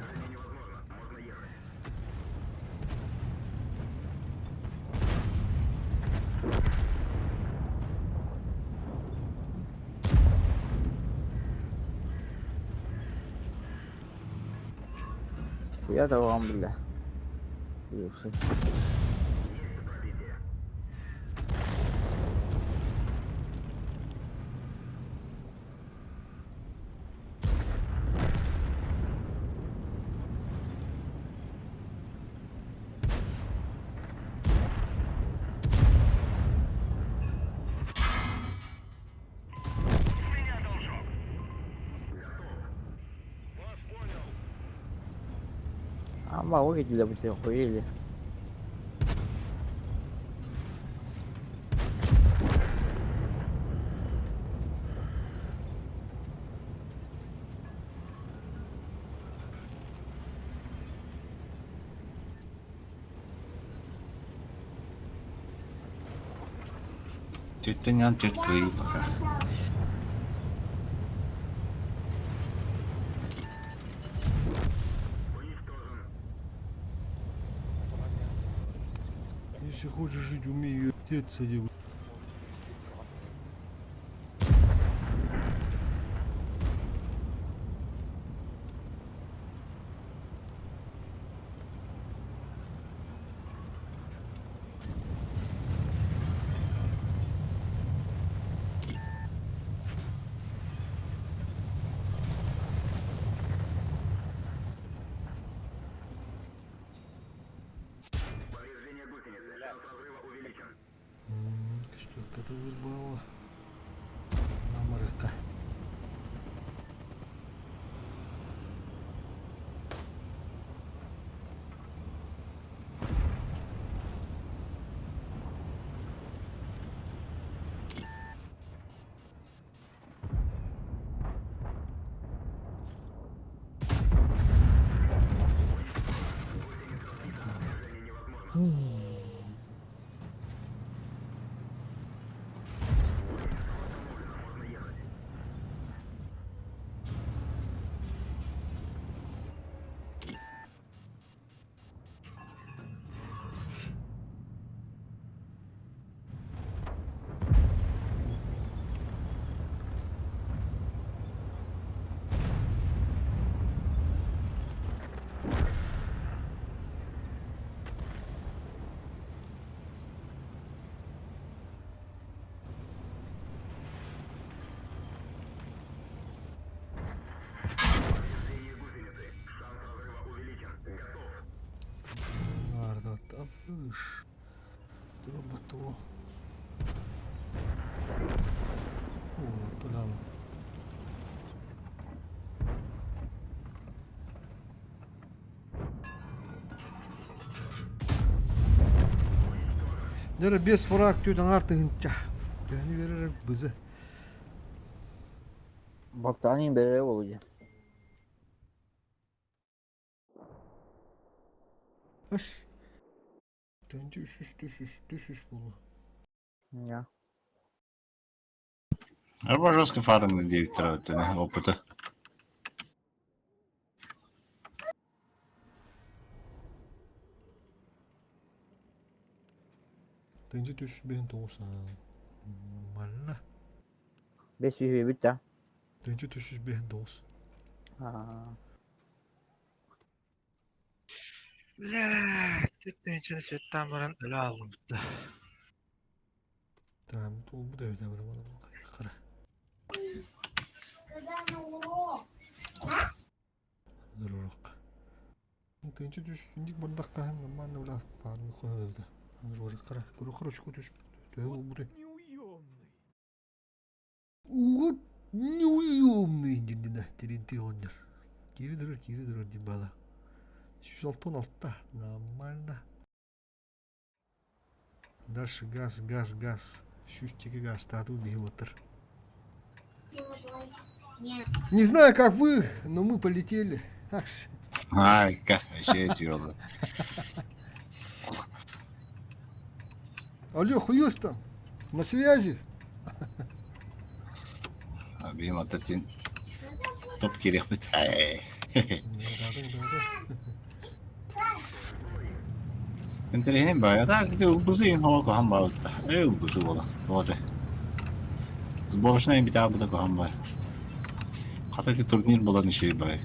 Ya tahu alhamdulillah. Iya sih. Меня должок. Вас понял. Ama o gece bir şey koyuyor. Tütten yan tüt kıyı bakar. Если хочешь жить, умей вертеться, девушка. Что это вырвало? Наморозка. Иш. Дроботу. О, тулян. Дәрі бес фурак түйдің артығынша. Дәні верер бізі. Балтанин бере болуyor. Аш. Дәнчі үш болу. Ya. Арба жестко фараны директора опыта. Дәнчі түш бен тоғыса. Нормально. 500 ve bitti. Дәнчі түш бен тоғыз. Бля, дәнчі светтан баран өлі алғым бітті. Tamam, bu da evde var bana. Kara. Dur bak. Tınçı düş, indik bardak kahan zaman ne ulan parını koy evde. Dur bak kara, kuru çıkı düş. Döv bu da. Неуемный. Вот неуемный дедина, теренти ондар. Кири durur дебала. 106 нормально. Дальше газ. Щучки газ, тату биотер. Не знаю, как вы, но мы полетели. Акс. Ай, как вообще тяжело. Алло, Хьюстон, на связи? Benim Atatürk'ün top gerek bit. Entereyim bayağı da gidiyor uzun hava kohan var. Uzun ola. Doğru. Сборочная bir daha burada kohan var. Hatta turnier bulan işi bayağı.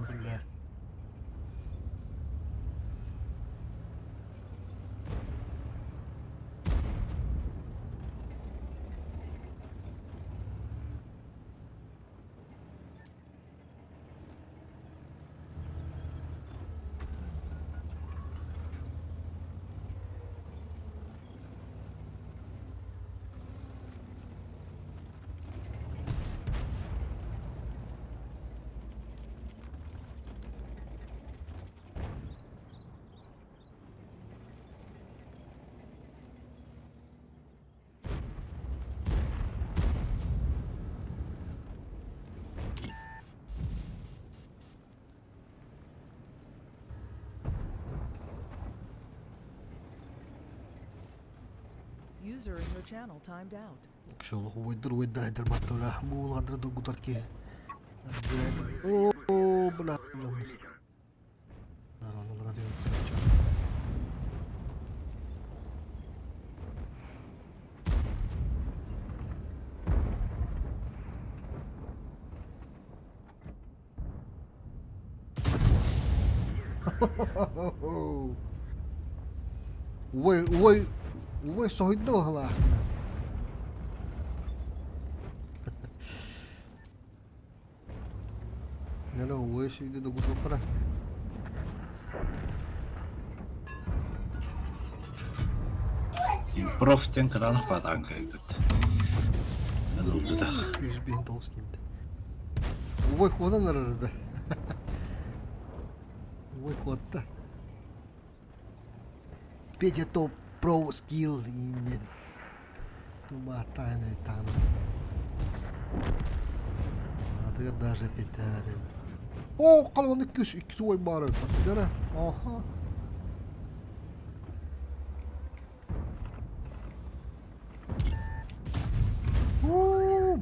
Бля. User in your channel timed out. Kşolu uydur aydır battıra. Bu ladra dur gutar ki. Oo bla bla. Naranlar diyor. Ui, sohiddo hala. Nela ui şimdi de gutu kara. Profiten kadar padan kaydı. Ne oldu da? 100.000 dost geldi. Ui kodan arada. Ui kodda. Pede to pro skill in. Tu mata ne там. Надо даже питать. О, kalın ikisi oy bari. Bakıcara. Aha.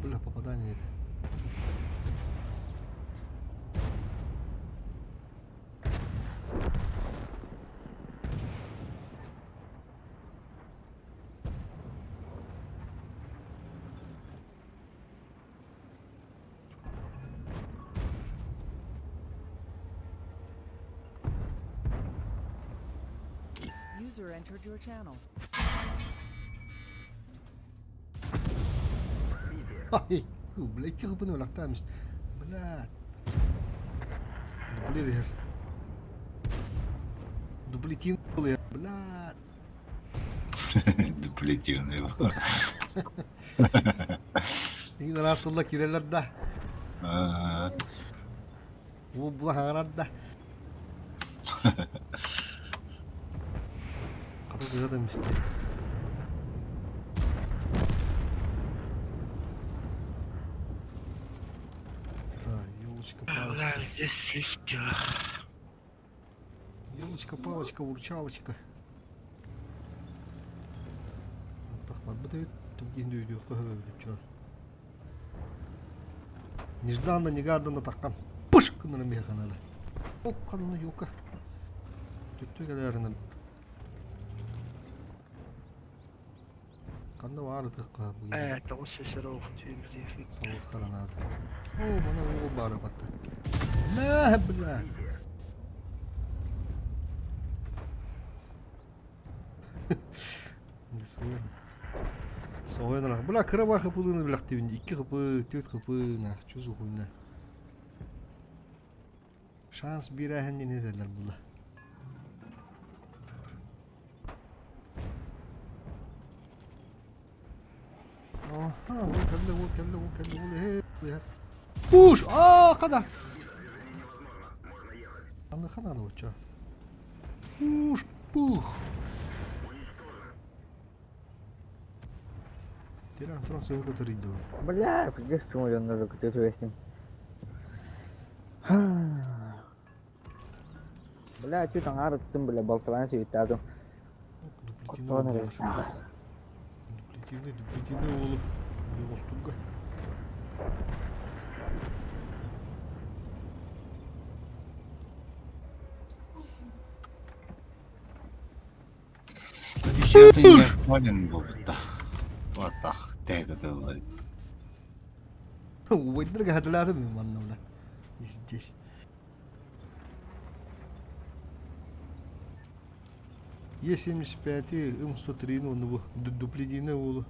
Бля, попадание. User entered your channel. Ай, блядь, тихо пану лахтамис. Блядь. Дублир. Дублитин, блядь. Дуплетивный. Ini rastullah kireler da. Ага. Bu hangat da. Kata sudah da mesti. Елочка, палочка. Бля, здесь слишком. Елочка, палочка, урчалочка. Так, вот это тугин дүйдü көһөбүлүп. Нежданно-негаданно таккан. Пыш кынына механалы. Ок канына юка. Түттүгелеринен. Канда бары тыкка бу. Тоғыз сесер оқын түйімізде ефект. Тавык каранады. О, мана ол бары батты. Мә, бля. Несуен. Соойнара. Бля, кыраба кыпылыны билак дебин. 2 кыпы, 4 кыпына, чузу хуйна. Шанс бирәһен не дерлер була. Aha, وكله بوش قدر انا خلنا وجه بوش بوخ تيران ترانس هو تريد Бля, придешь к чему надо как-то вести. Бля, что там арыттым, бля, балтыран себеттадым. Коттон эреш. Дуплетивный олуп Остуга. Десятый актуален будет, да. Вот так, это делает. Уйдер гадлады миманна бля. Здесь. Е75 М103 ну дуплетивный олуп.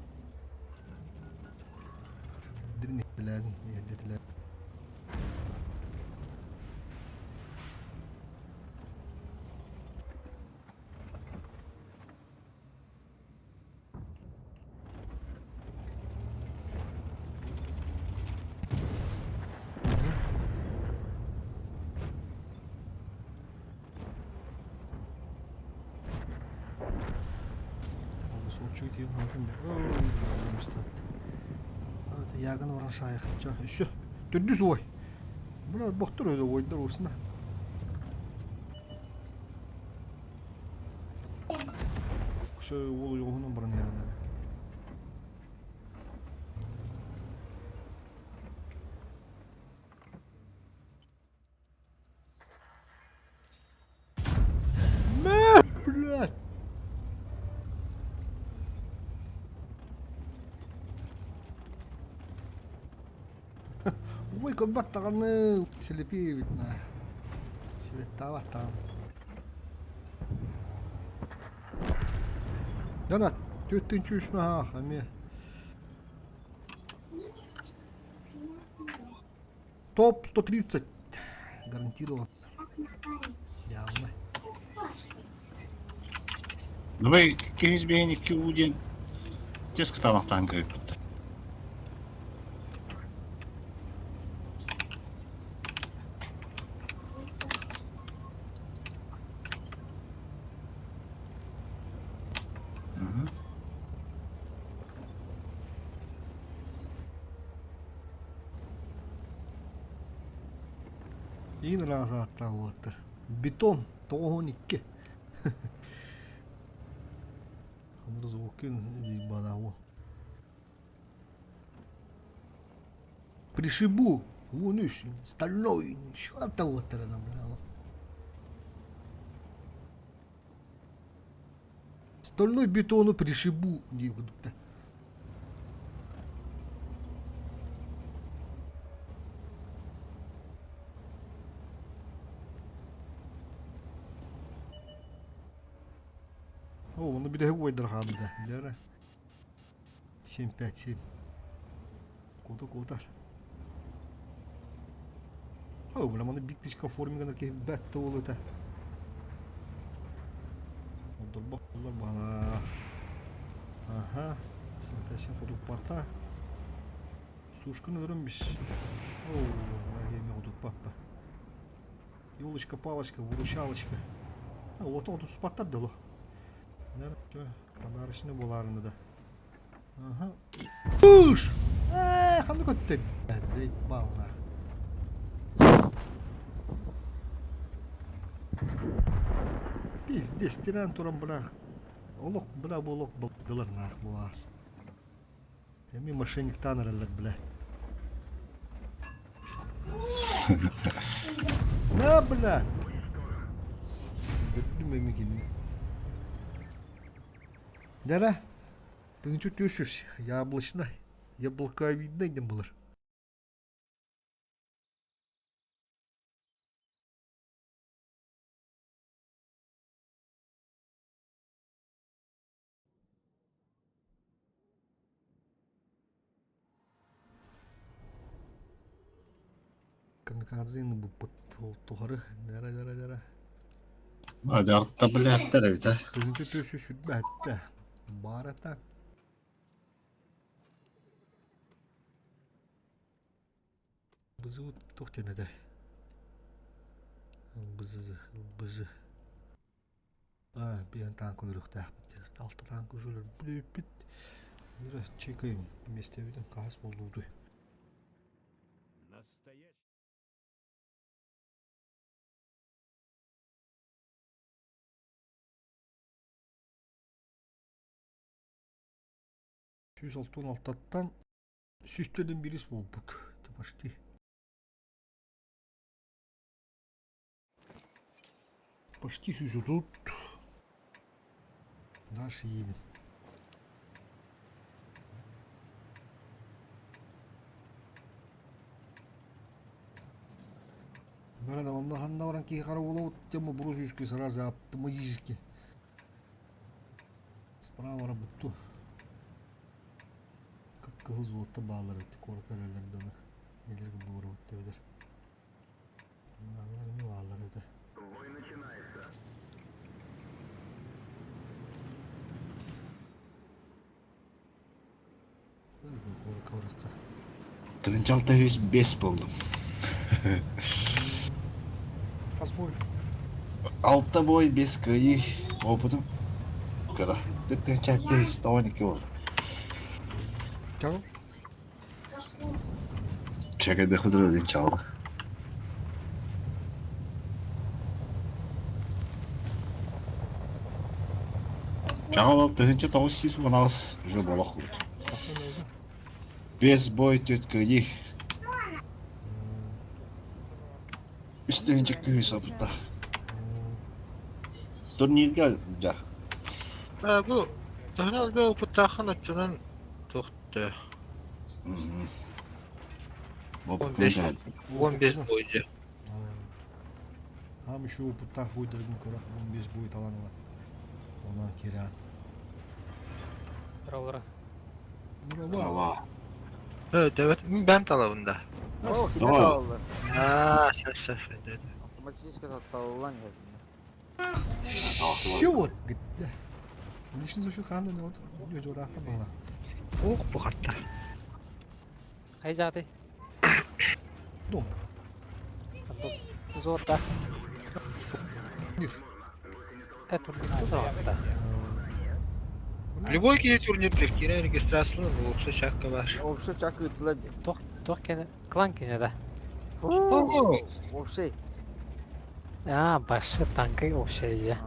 Дрин блян, я детля. Чуть его место. Это ягон врашаях. Ча, еще. Ты düz ой. Бля, бахтыр öyle oydur olsun. Şu ol yoğunun burun yerine. Ne? Bля. Ой, как баттаганы селепи видно. Светава там. Да-да, ты чушь на хаме. Топ 130. Гарантирован. Явно. Давай, кезбейник кеуден. Теск тамақтан керек. Iinraa saattaa vuotta. Beton tohon ikke. Hamur звуки ебаного. Пришибу. Вон еще стальной. Что от того стороны, бля. Стальной бетону пришибу. Не буду-то. О, оны bir de koydurğandı. Nere? 7-5-7. Kotar. O, bu lamanda bittişka formigana ki bette olu ta. Olur bana. Aha. Sen koduk parta. Сушканы өрінбіш. Оу, рахеме құдық паппа. Елочка, палочка, выручалочка. Лото спаттар дело. Подарочный боларыны да. Ага. Уш! Қанды көтті. Зейп бална. Пиздестирен турам бірақ. Олық бұла болық бұлдылар нақ болас. Эми мошенниктан аралар бля. На, бля! Gördüm memikini. Нера? Ты ничего тёшешь? Яблочно. Яблоко видно где было. Камикадзе bu tuhары. Дара. Hadi artta bile hatta da biter. Тыңчы төшү шүтбәтті. Бар ата. Бызы тоқтен әді. Бызы. Bir tank oluyor tahmin. Altı tank ucuyla bit. Biraz çekeyim. Mesteviden kas buldu. Настоящий. 216'dan süslerin birisi bulduk. Başti. Почти süsü tut. Наши едем. Böyle onda hanna varan ki kara ola utcama брусочки сразу автоматически. Справа работу. Hızlı otta bağlar etti. Korku elerlerinde onu. Neler gibi vuru otta eder. Bunlar ne bağlar eder. Korku orada. Kızınç 605 buldum. Kaç boy? 6 boy 5 kıyı. Опытым. Кара. Ты чатты 112 oldu. Çağır. Çekede hıdır ödün çaldı. Çağıl al tühünce tavus süs mınağız. Jö bolaq oldu. 5 boy 4 kıyı. Üstünce kıyı sabırda. Turnirge ja. Bu daha da oputaxan açılan toxtu. 15 boyunca. Hem şu putak boydurgun kırak 15 boy talan var. Ondan kira. Bravo. Bravo. Evet, ben talavında. Oh, yine dağıldı. Şaşaf dedi. Otomatik dağılan geldi. Şu gitti. Nişin şu kanı ne oldu? Yocu da bağla. Oh, bu katta. Hay zaten. Dom. Zor da. Bir. Турнир зor da. Любой кие турнирдер кире регистрациялы болса шакка бар. Ofşa çakı yutuladı. Toh kene klan kene de. Ofşa. Başı tankı o şey ya.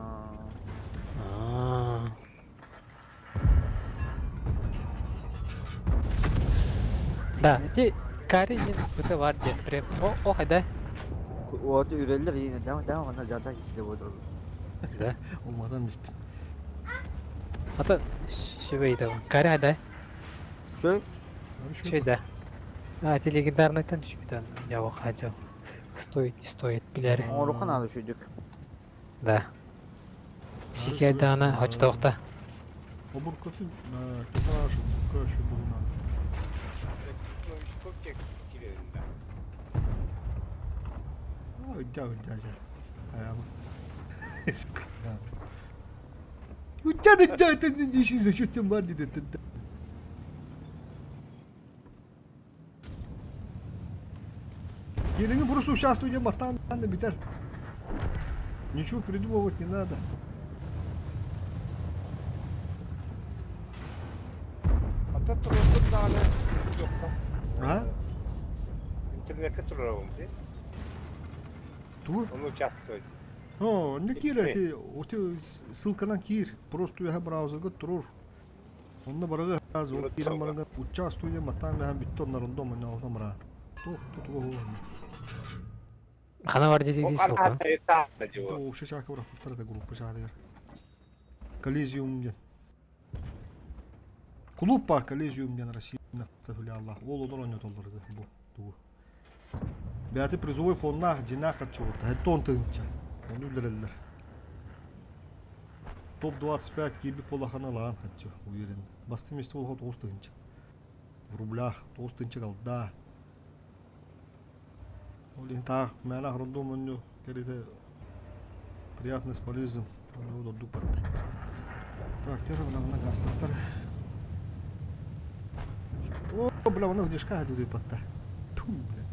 Da, Kari'nin burada var diye. O hadi. O da üreliler yine devam onlar zaten ikisi boydur. Да. Olmadan bittim. Hatta şey de Kari hadi. Şey de. Эти легендарные танчики там я выходил. Стоит, не стоит, пиляри. Орухан alışıyorduk. Да. Sikerdana hoçtoqta. Обур коты на китарашу, кашу булна. Уйдя. Ayağım. Уйдя, ты не ищи, за что ты марди, да. Елена просто участвует в матан, битер. Ничего придумывать не надо. А? Интернетке турарабым ти. Тур? Onu участвовать. О, не кира, ты, ссылка на кир, просто я браузерга турур. Онна барага аз, ол кирен барага участвуя матан я биттор нарындом на олнамра. То го. Хана бар dedi O дейсің kadar ғой. etapta diyor. То уши шака бара куттарда группа шадыр. Коллизиум ден. Клуб бар Коллизиум ден Россияны филиалла. Ол одор ойнот олдурду бу. Тугу. Бяты призовой фонна жинак атчугута. Хеттон тыгынча. Onu bilirler. Top 25 gibi polahana lan hatçı bu yerin. Bastım işte oldu 9 tınç. В рублях 9 tınç kaldı da. Олин так, мене рандомно керите приятно с полезным. Ну до дупат. Так, теперь на гастартер. О, бля, воно в дишках до дупата. Ту, бля.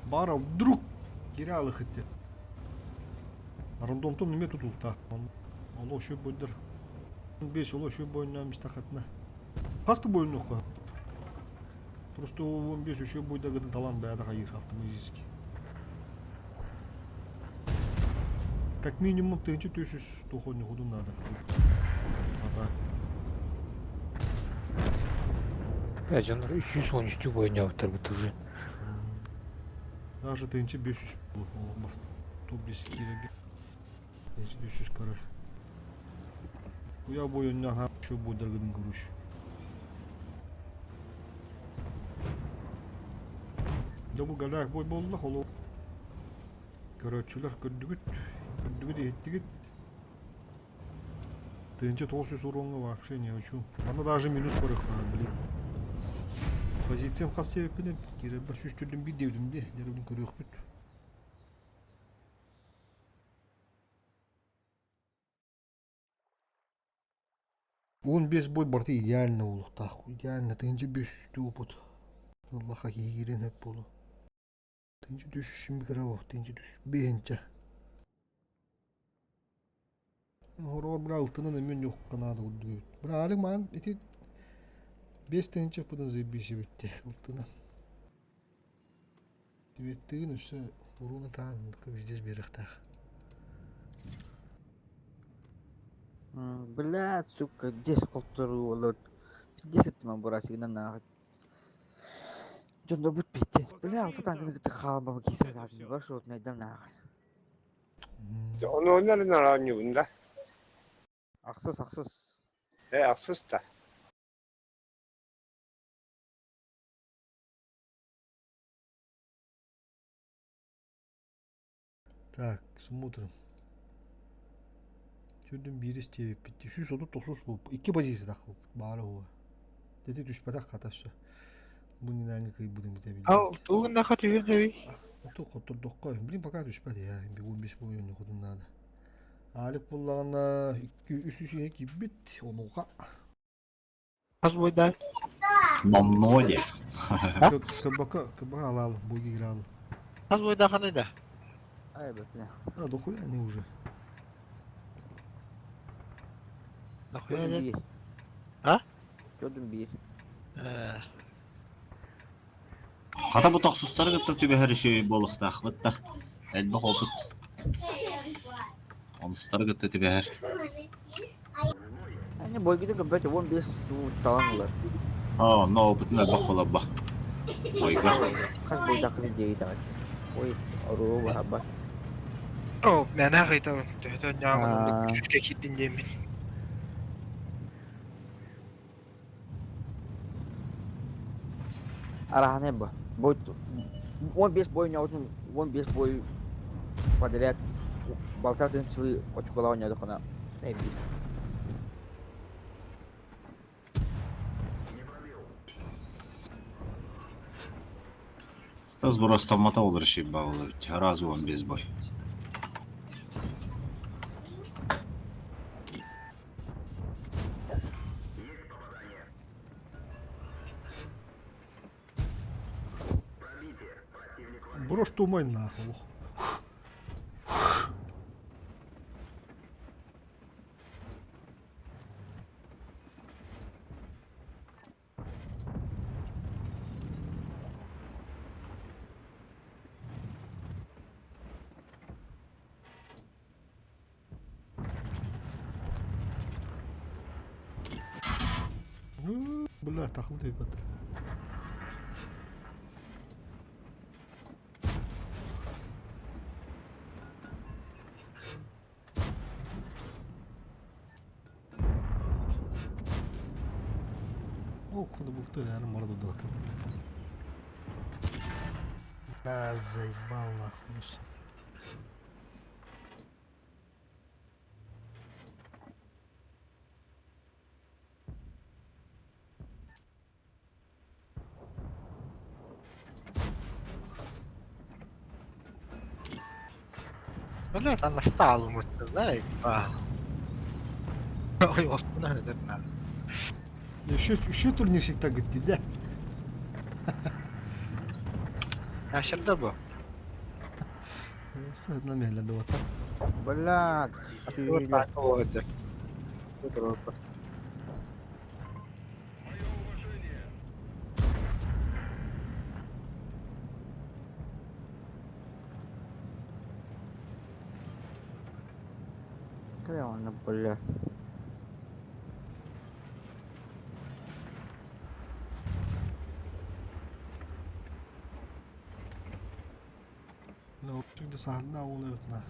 Бара вдруг киралы хитти. Рандомтом неме тутулта. Он ошо бойдыр. 5 ошо бойнан мистахатна. Касты бойну ко. Просто 15 ошо бойдагы талан баяда кайыр автоматически. Как минимум 300 тухоню худу надо. Ya canım 313 oynuyorlar bu turcu. Даже 500 olmaz. Top 5 kere 500 karar. Bu ya boyundan ha şu boydargının kuruş. Da bu galak boy bolla holo. Köröçüler kördügüt ettigit. Тынчы 900 уронга вообще не хочу. Аны даже минус барыкка, блин. Позициям кас себепинен кире бір сүстүрдүм бир девдим де, деревин көрөк бүт. Он без бой борты идеально улуктак, идеально тынчы 500 тупут. Аллаха кийгирен өп болу. Тынчы 500 микробов, тынчы 500 Horor bir altının emin yok kanadı oldu. Bir alık man iti 5 tane çapıdan zebişi bitti altına. Bittiğin üstü vuruna tanıdık bizdes bir rıhtar. Блядь, сука, 10 колтуру болот. 10 туман бурасыгынан нагы. Жонда бут битти. Бля, алтан кыны калмама кисе дадым. Баш от найдан нагы. Onu onların aranıyor. Аксыз. Aksız da. Так, смотрим. Çördüm bir isteyip bitti. Şu sonu 9 bu. 2 pozisi takıl. Bağlı o. Dedi düşmedak katası. Bunun hangi kıyı budun bitebilir. Al, tuğun ne katı bir nevi? Otu kotur dokkoy. Bilin baka düşmedi ya. Bir 15 boyunlu kodun nada. Alık bullağına 200 şey gibi bit. Onu ka. Az boyda. Mamnolya. Kıbaka alalım. Boyu gir alalım. Az boyda kanı da. Ай, бля. Ha dokuyor yani уже. Nahуя Gördüm ne? bir. Ha? Gördüm bir. Хата бу тахсустар гыттыр түбе her şey болуктак бытта. Элбе хопут. Онстар гытты түбе her. Они бой gidiyor ki böyle 15 tavan var. Aa, no oputun elbak bola bak. Oyga. Kaç boyda kızı diye davet. Oy, oru var bak. Oh, ben hakikaten töhtön Aa. yağmurunda küçükke gittin yemin. Arahane bu. Boy 15 boy ne olsun 15 boy подряд болтардың чылы очкола ойнадық она. Дай бис. Та збор автомата olur şey bağlı. Razı olan без бой. Брош тумай нахуй. лох. Бля, тахыл деп жатыр. О, куда был ты, наверное, морду дал. Да, заебал нахуй. Сука. Блядь, она стала вот, знаешь, Ой, господи, это надо. Şu turnirsik gitti de. Aşırıda bu. Ustad nam je da vata. Блядь. Вот так вот. Просто. Реально, блядь. Ne olacak da sahne oluyor na.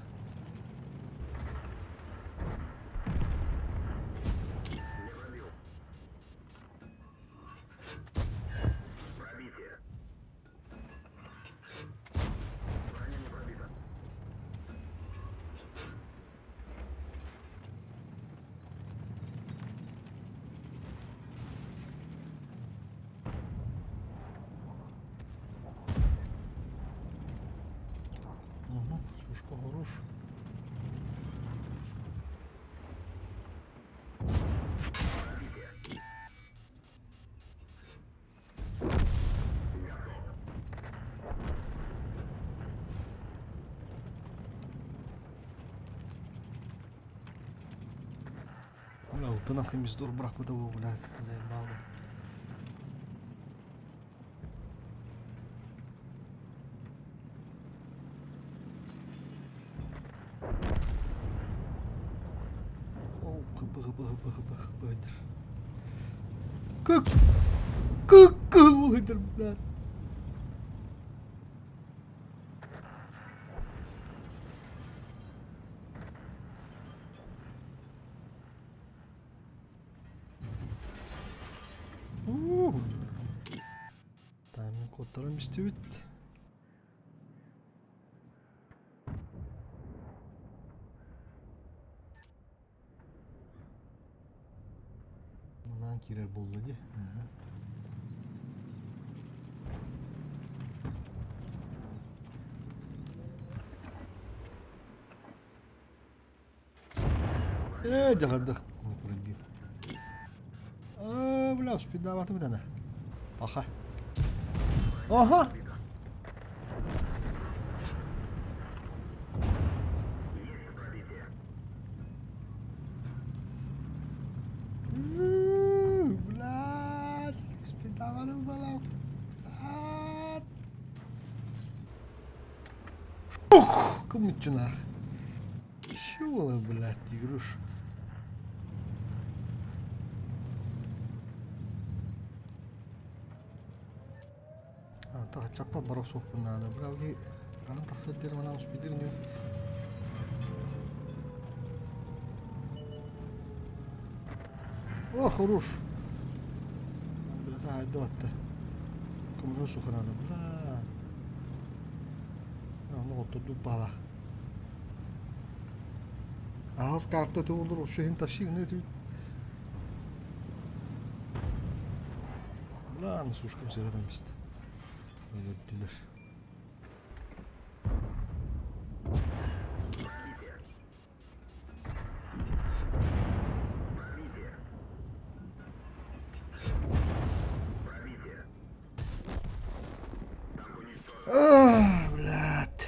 Слушка хорош. Бля, алтынақ емес дұр бірақ бұда бұл, бля, заебал. Хыбы. Как был это, блядь? Тайминг кодтарым иштебейт. Мындан кирер болду де. Дагадык. Бля, успевать надо. Ага. Ага. Блядь, спидавали балал. Ух, кумичунах. Чего, блядь, игруш? Так, чапа бросок надо. Бравги, она так садир, она успеет не. О, хорош. Бля, айдатта. Кому сухо надо, бля. Ну, вот тут бала. Ağız kartta da olur o şeyin taşı ne diyor? Lan suşkum seyreden işte. Öldüler. Ah, блядь.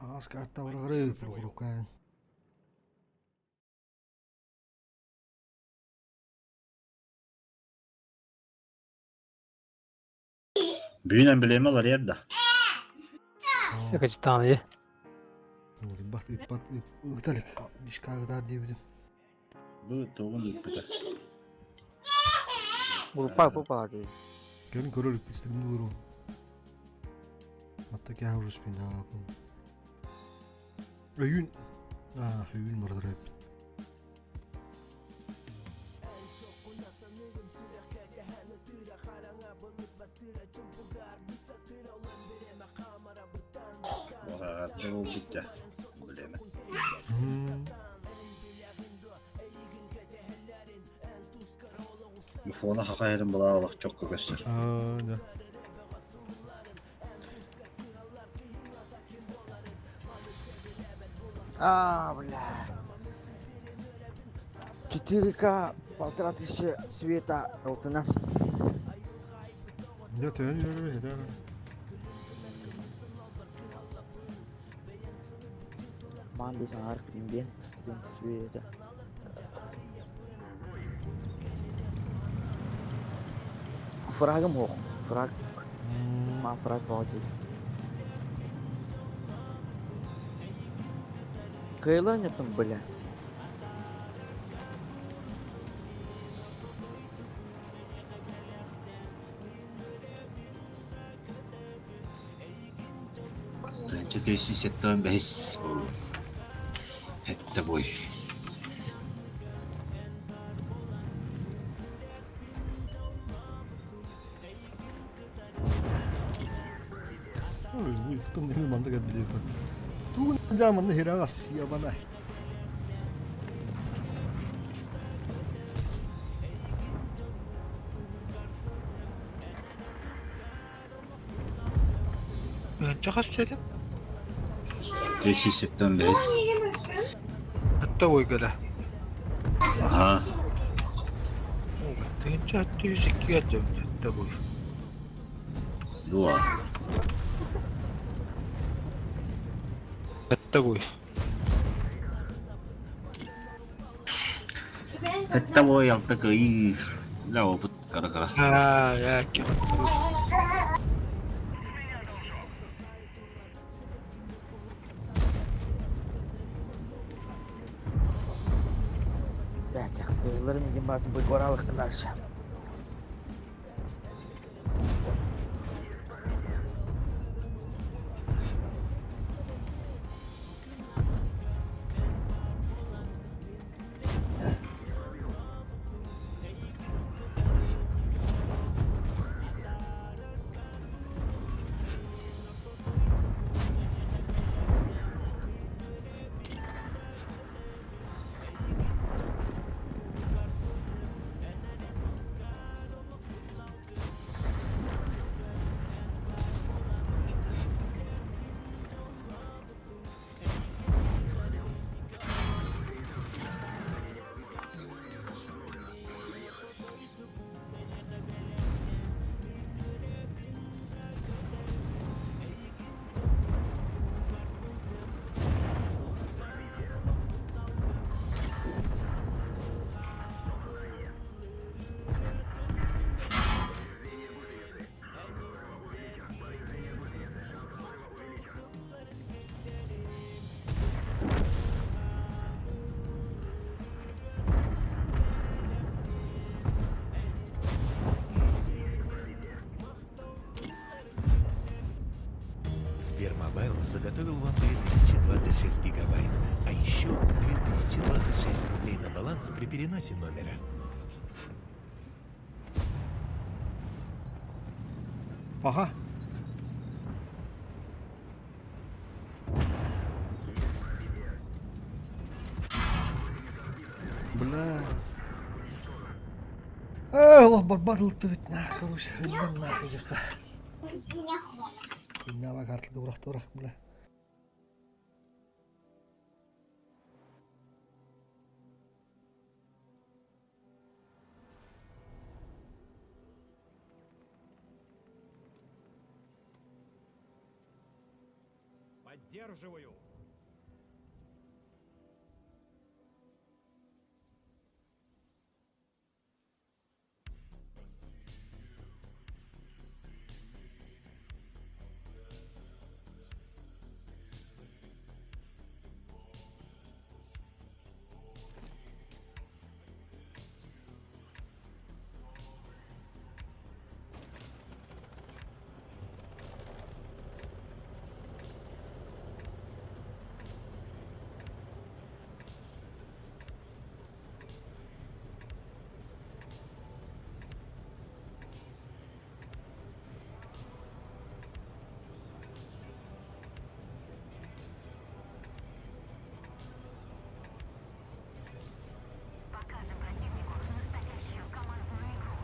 Ağız kartta var garip kan. Büyünen bileyim var yerde. Yakıcı tanıyı. İpat ıhtalik. Diş kağıdar diyebilirim. Bu doğum ilk bir de. Grupa hadi. Gelin körülük istedim durum. Hatta ki harus pindah aku. Öğün. Öğün var hep. Bu hayatı o bitti. Bileyim. Bu fona haka yerim bula Allah çok kokuştur. Ne? Бля. 4К 1500 света алтына. Ya tren yürü eder. Ман десең арық инде. Света. Фрагым жоқ. Фраг. Ман фраг болады. Кайлар нетім, бля. Önce tesis ettiğim bahis bu. Hatta boy. Bu item ini manda kan dia kan. Tu zaman hiragas ya bana. Önce kaç dedin? Tesis ettiğim bahis. Hatta boy göre. Aha. Deyince hatta 102 geldi hatta boy. Dua. Hatta boy. Hatta boy yaptı kıyı. Lawa put kara-kara. Ha ya ki. Belki. Kayıların egin bakın bu koralık karşı. Сбермобайл заготовил вам 2026 гигабайт, а еще 2026 рублей на баланс при переносе номера. Aha. Бля. Allah барбарлықты бит нах, короче, хындан нахы жаққа. Хыннава картылды бұрақ, бля. Поддерживаю. Покажем противнику настоящую командную игру.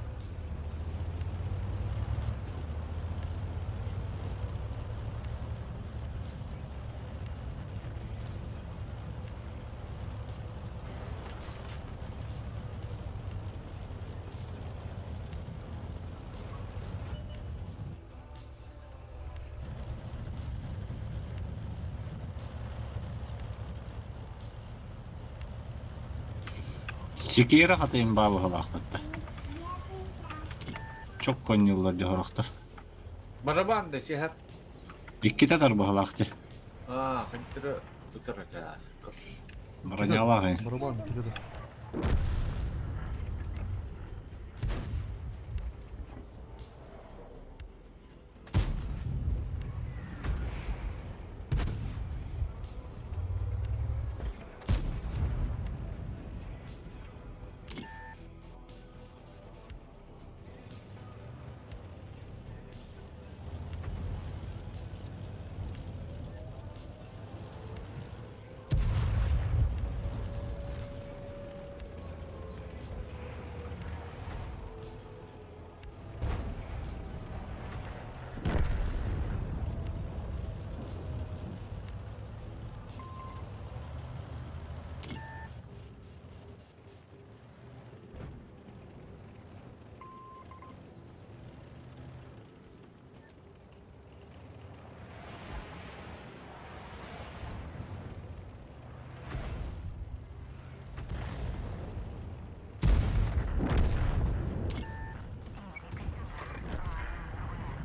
Sikiyere atayım bağlı halaklıkta. Çok kon yıllar diyor haraktır. Барабан да чихат. İki de dar bu halaktı. Хантера tutacağız. Bana yalan. Барабан, кидеді. Иди-ка сюда. Вырос.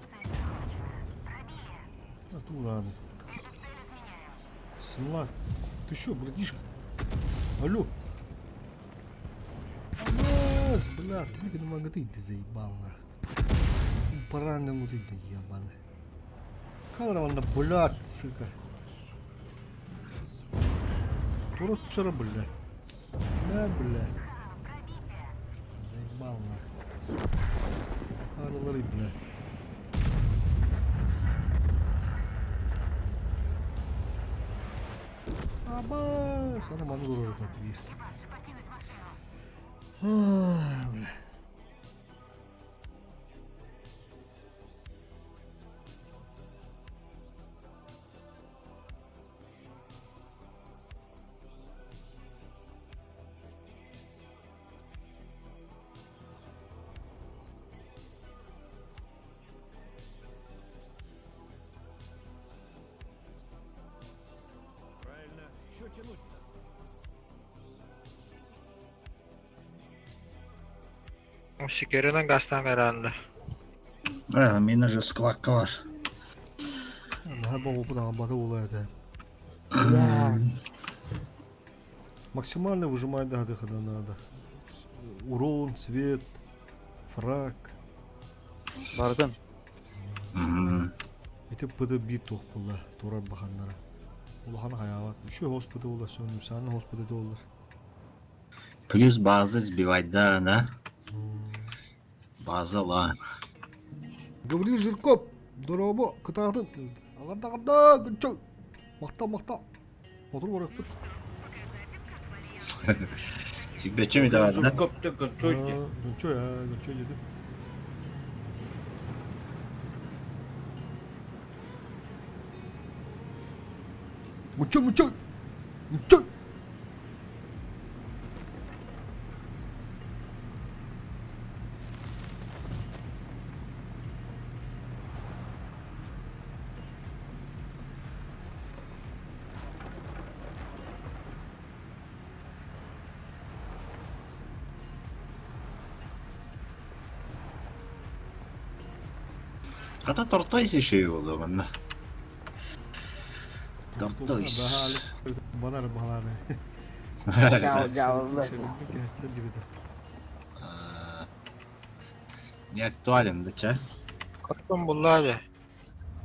Цель захвачена. Пробили. А тут ладно. Эту цель отменяем. Сынлак, ты чё, братишка? Алло. Алло, блядь, ты не могу ты заебал нахуй. Баранину ты ебаный. Кадрованда, блядь, сука. Турот вчера, блядь. Да, блядь. Пробитие. Заебал нахуй. Карлары, блядь. Аба, sana bana vurarak atıyor. Экипаж, покинуть машину. Ah, bля. Правильно. Что тянуть-то? Sikerinden gastan herhalde. Mina же складка var. Daha baba bu da abada olaydı. Максимально выжимай до когда надо. урон, свет, фраг. Бардым. Ити пыды бир тоқ бұлла, торар бақанлары. Улаханы хаяват. Үші хоспыды олар, соны саны хоспыды да олар. Плюс базы сбивать, да, да? База, ладно. Гаврил Жирков, дорого, кытағдын. Ағарда, гүнчөй. Мақта. Мотор барақ бұд. Тебе чем это важно? Гүнчөй, гүнчөй деді. Гүнчөй. Ата тортой şey oldu bana. Tortoy. Банар бағалады. Жауырлы. Не актуален, да, че? Каттан буллады.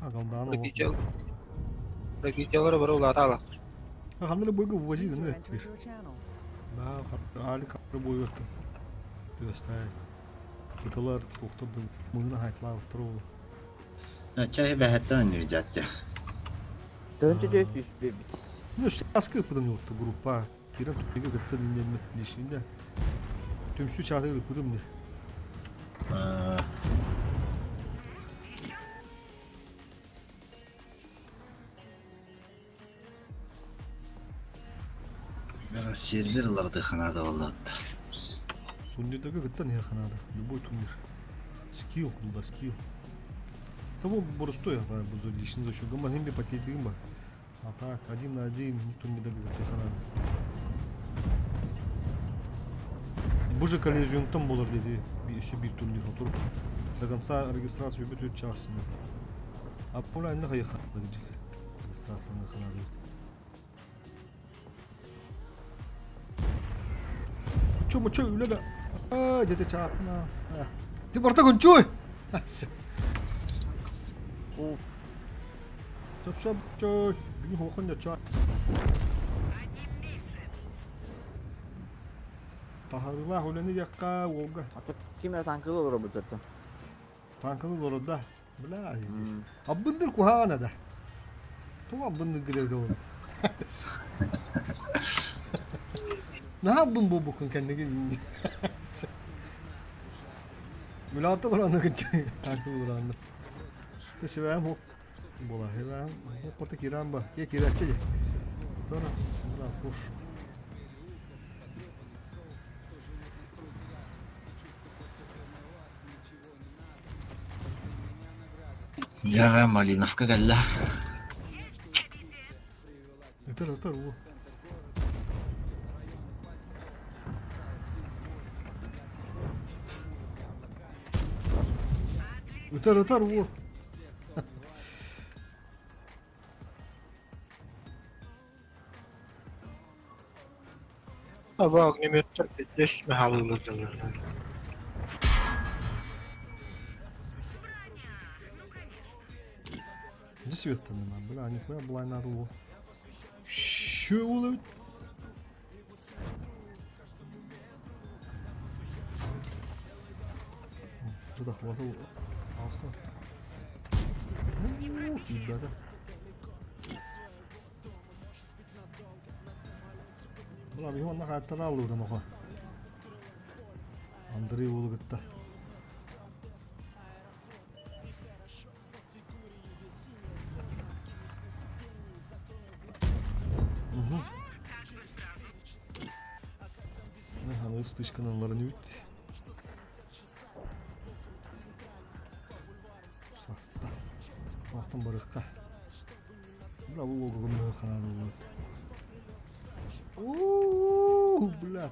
Ағалдағаны Ракеталары бір олар алақ. Қамдылы бойға возиді, User не entered бір. your channel. Али қапыры бой өтті. Өстай. Кыталар тоқтырды. Мұғына хайтылар ұттыр олы. Че бәхеттен нürcətdi. Döndü de üst bir bit. Ну, саскы пыдым өтті группа. Керен тұттығы күтті дүниемет дешінде. Төмсі чағдығы пыдым не. Biraz serverlарды ханада oldu. Турнирдегі күтті не қанады. Любой турнир. Скилл, бұлда скилл. Того бұрыстой, бұзы лишін зашо. Гамма хембе патейдігім бар. А так, 1 на 1 турнирдегі күтті қанады. Бұжы коллезионтан болар деді. Еще bir турнир отырып. До конца регистрацию өбет өт чағысын. А поля әнді қайы қанады жек. Регистрацияны қанады өт. Чо, үледі. Деді чағапына. Ты барта кончой! Чоп, бүйін хоқын да чай. Тахарыла хөлені яққа олға. Kimler tankılı olur bu tuttu. Tankılı olur da. Bila aziz. Abındır kuhana da. Tuğa abındır grevde olur. Ne yaptın bu bukun kendine? Mülahatta var anı kınçay. Tankılı olur anı. Tesi ben hok. Bola hemen hok pata kiran ba. Ye kiratçı ye. Sonra hoş. Яра Малиновка geldi. Yeter bu. Yeter bu. Aba огнеметтер кетесме халылыдылар. Действительно, бля, нихуя была на рулу. Что уловить? Что-то хватало. Ну, ребята. Бля, bir onunla hayattan aldı oradan oha. Andırıyı bulu gitti. Hani ıstış kanallarını bit. Sasta. Baktım barıkta. Bula bu oğlum kanalı olur. Ooo, bula.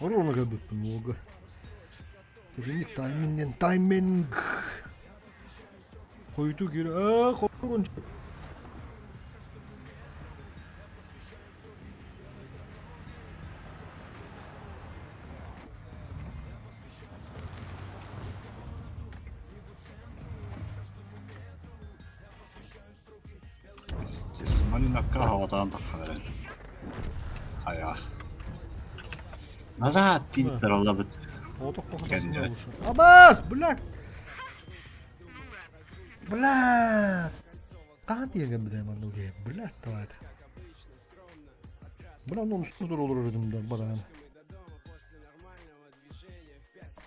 Onu gördüm olgu. Şimdi timing. Koydu geri. Korkunç. Teslimanın hakkı havadan bakalım. Aya. Nazar tinter olabilir. Odak Kendine. bakasın olmuş. Abbas, bırak. Bırak. Kahat yengem bir de hemen oraya. Bırak da hadi. Bırak onun üstüne olur ödümden bana.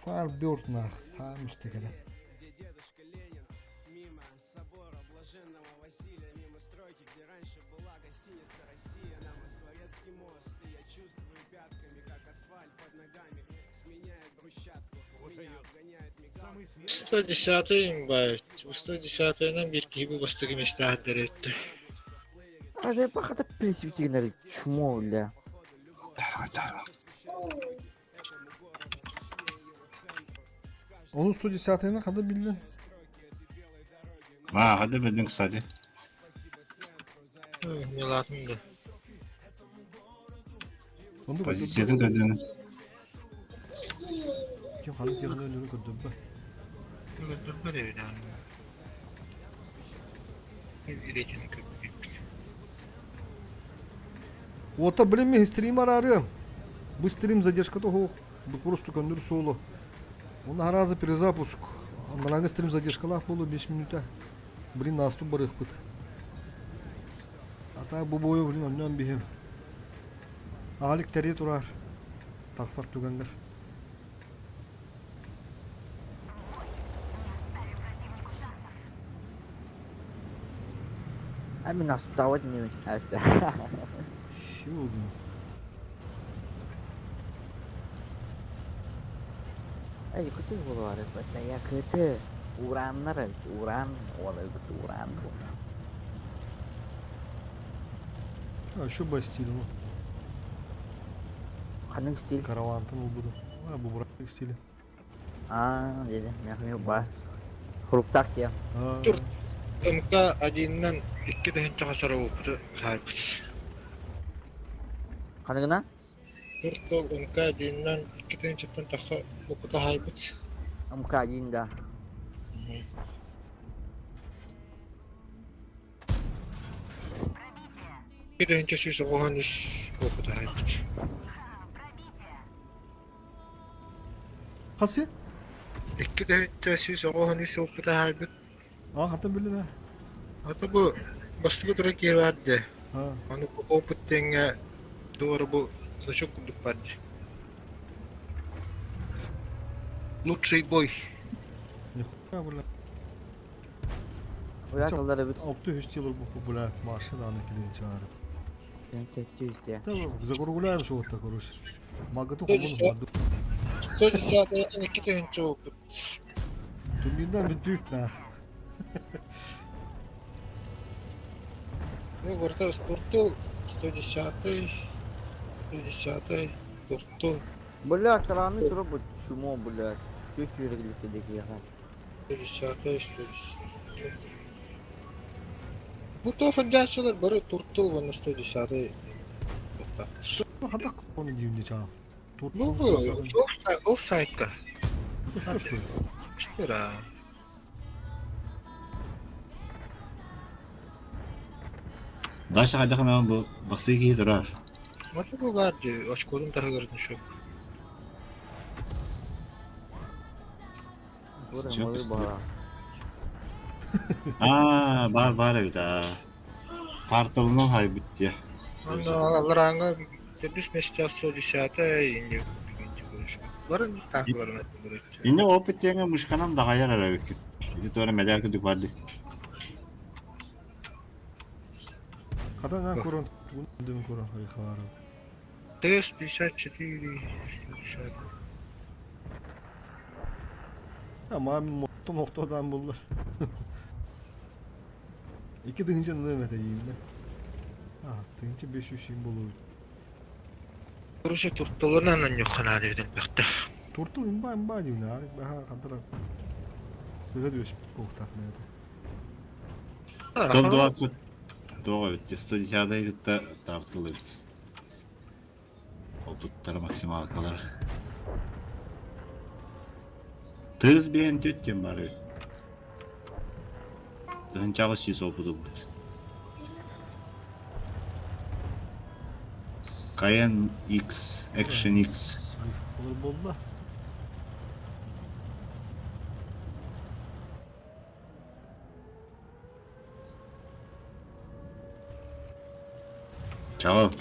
Var dörtler. Tamam işte gene. Самый 110 имбайт. 110-дан bir gibi bastık imeştahlar etti. Hadi bak hadi presi bilgileri çumo bile. Onun stüdyo saatine kadar bildin. Ha hadi bildin kısaca. Ne lazım da. Onu da Pozisyonun gördüğünü. Kim halit yakın önünü gördüm ben. Dur böyle bir daha. İlekini köpük. Вот, блин, мне стрим арарым. Бы стрим задержка того. Бы просто кондур соло. Он раза перезапуск. Аналага стрим задержкалах было 5 минута. Блин, наступ барых пыт. А та бу бою, блин, оннан бихем. Алик тере турар. Таксар тугангар. Abi nasıl davet ne demek? Şey oldu. Kötü bu var ya kötü. Uranlar uran olay uran. Ha şu Bastille bu. Hangi stil? Karavantın oldu. Ha bu burak stili. Dedim ya bak. Huruf tak ya. Ha. Dur. Ымка одиннан 2-нче хасар опты хайбыт. Kanıgına? Туртол ымка одиннан 2-нчетен таха опты хайбыт. Amka yinda. Пробитие. 2-нче сүз огонус опты хайбыт. Пробитие. Kası? 2-нче сүз огонус опты хайбыт. Hatta bildin ha. Ата bu başlığı dura kevardı. Ha. Onu bu optenge doğru bu saçuk kuduk vardı. Лучший бой. Nihaya böyle. Uyak yolları bir 600 yıldır bu popüler marşı da anekilin çağırıp. tekçi işte. Tamam, загругуляем что вот такое. Магату Hadi хомун sen- vardı. 110-дан 2-нче опыт. Турнирden bir düğüt ne? Ну, горта Туртул 110-й, 110-й, Туртул Блядь, раны труп чумо, блядь. Kötü yüreklikteki ya. 110-й, 110-й. Bu tofancılar bari Turtul bana 110-й. Hatta onu diyeyim çağ. Bu offside-ка. Что да? Daşa hadi hemen bu basıyı giy durar. Вот bu vardı. Очкодun daha görünüş yok. Buraya Çok malı üstü. bağla. Var bir daha. Kartalından hay bitti. Onu alıranga tebrik mesaj 110-й ince. Barın taklarına. Yine o pitenge muşkanam daha yer ara öykü. Bir de merak edip vardı. Kadar ne kurun? Bunu dün kurun hayır. ТС 54. Ama noktadan bulur. İki deyince ne demek yiyeyim ben? Ha, deyince 500 şeyim bulur. Короче, турттолорунан yok kanalı öden bakta. Turtul imba diyorsun abi. Baha kadar sığır diyorsun koktakmaya. Tom doğası. Doğru bitti. 110'da gitti tartılı bitti. O tutları maksimal kadar. Tız bir en tüttüm bari. Dön çalışıyız o budu bu. Cayenne X, Action X. Sınıf olur bolla. Çabuk.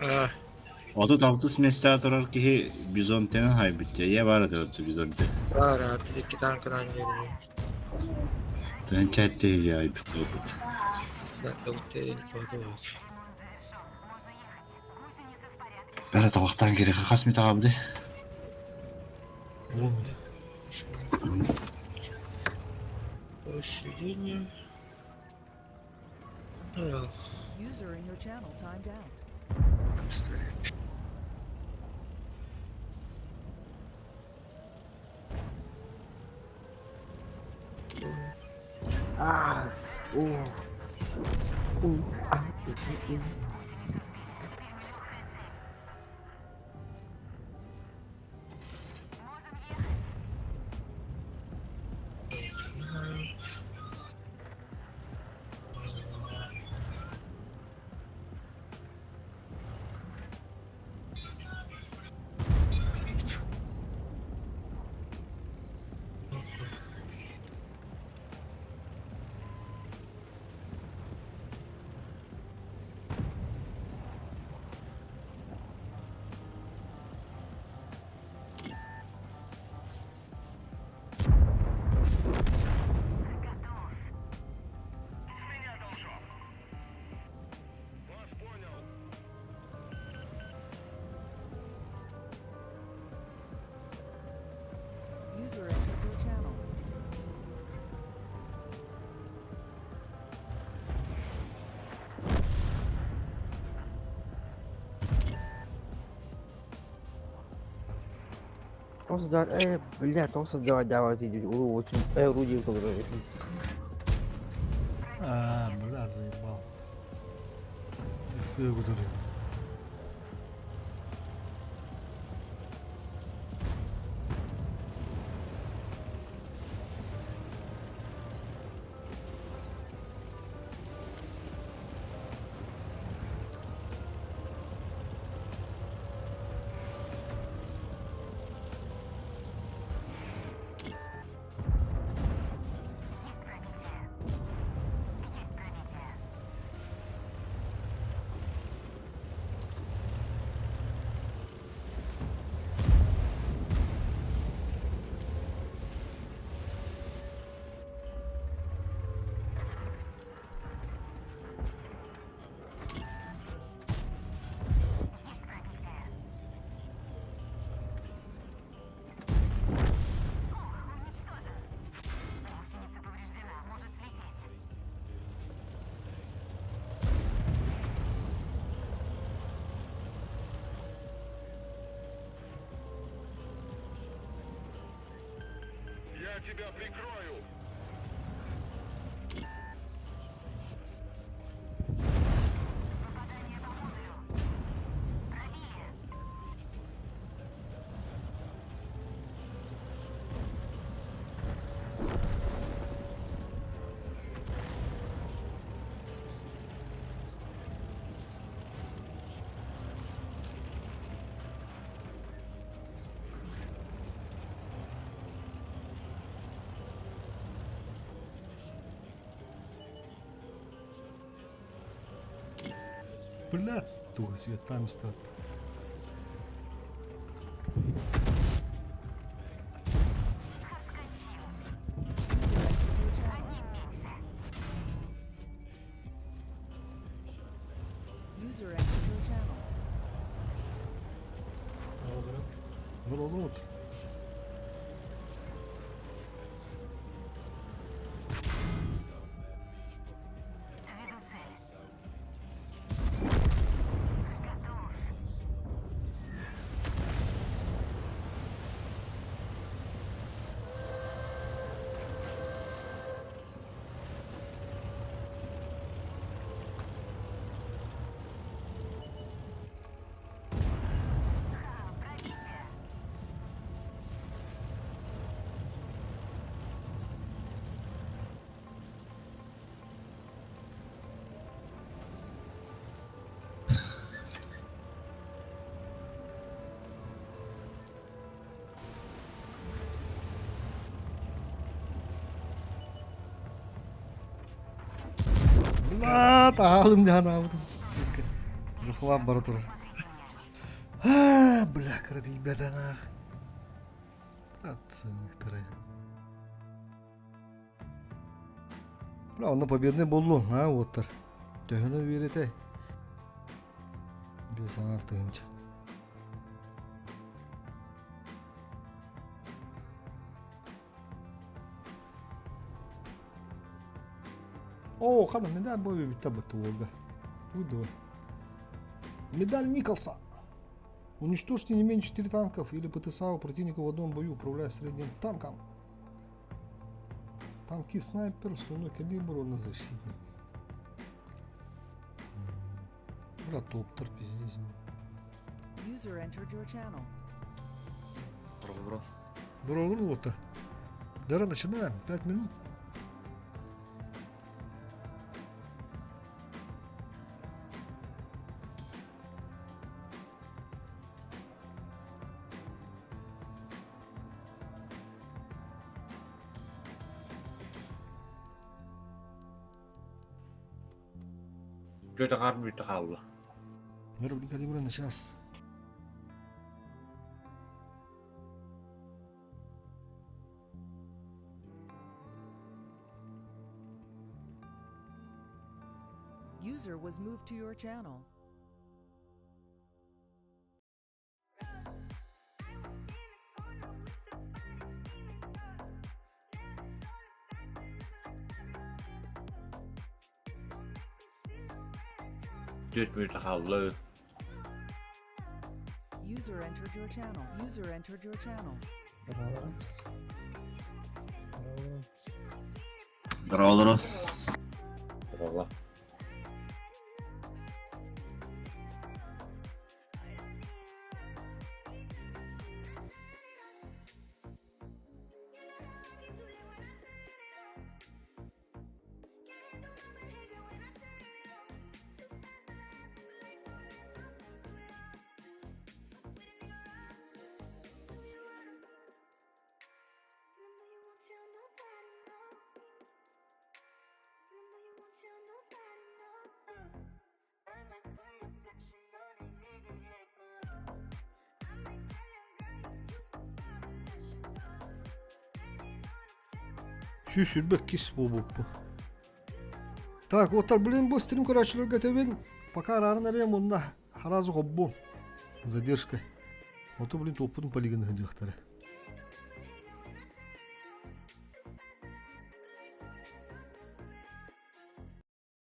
Ah, Oto tavtı semestr turar ki Bizonte'nin haybıttı. Ya var da ötü Bizonte. var abi, iki tankadan geliyor. Dön chatte ya ayıp. Ben de bu değil, kodu var. Böyle tabaktan geri kakas mı abi? Hoş değil mi? Yok, User in your channel timed out. Ah, ah, User entered your channel. Тоест, бля, тоест давай ты идешь. Очень, Руди, который. А, бля, заебал. Сığır duruyor. Есть пробитие. Есть пробитие. Есть пробитие. Уничтожен. Гусеница повреждена, может слететь. Я тебя прикрою. Попадание по модулю. Пробили. Бля, туго свет там стат. Отскочил. User entered your channel. Одним меньше. User entered your channel. Dur oğlum otur. Веду цель. Готов. Блядь, ağlım ne anavdım. Sıkı. Zıхлап бара тұр. Бля, крадей беданах. Бля, он на победный болу, а, оттар. Төхіні верете. Бес артығынча. О, хана, медаль бой бітті бітті олга. Уйду. Медаль Николса. Уничтожьте не менее 4 танков или ПТСА у противника в одном бою, управляя средним танком. Танки снайпер, основной калибр, он на защитник. Бля, топтер, пиздец. User entered your channel. Здорово, вот. Дара, начинаем. 5 минут. Götekan büyüttü kaldı. Merhaba, калибра на час. User was moved to your channel. Dört büyüttü kaldı. User entered your channel. User entered your channel. Граулеру. Valla. Шүшүрбек кис болуп. Так, оттар билен бу стрим көрөчүлөргө тебен пока арарын эле мында харазы коббу. Задержка. Ото билен топудун полигонун жактары.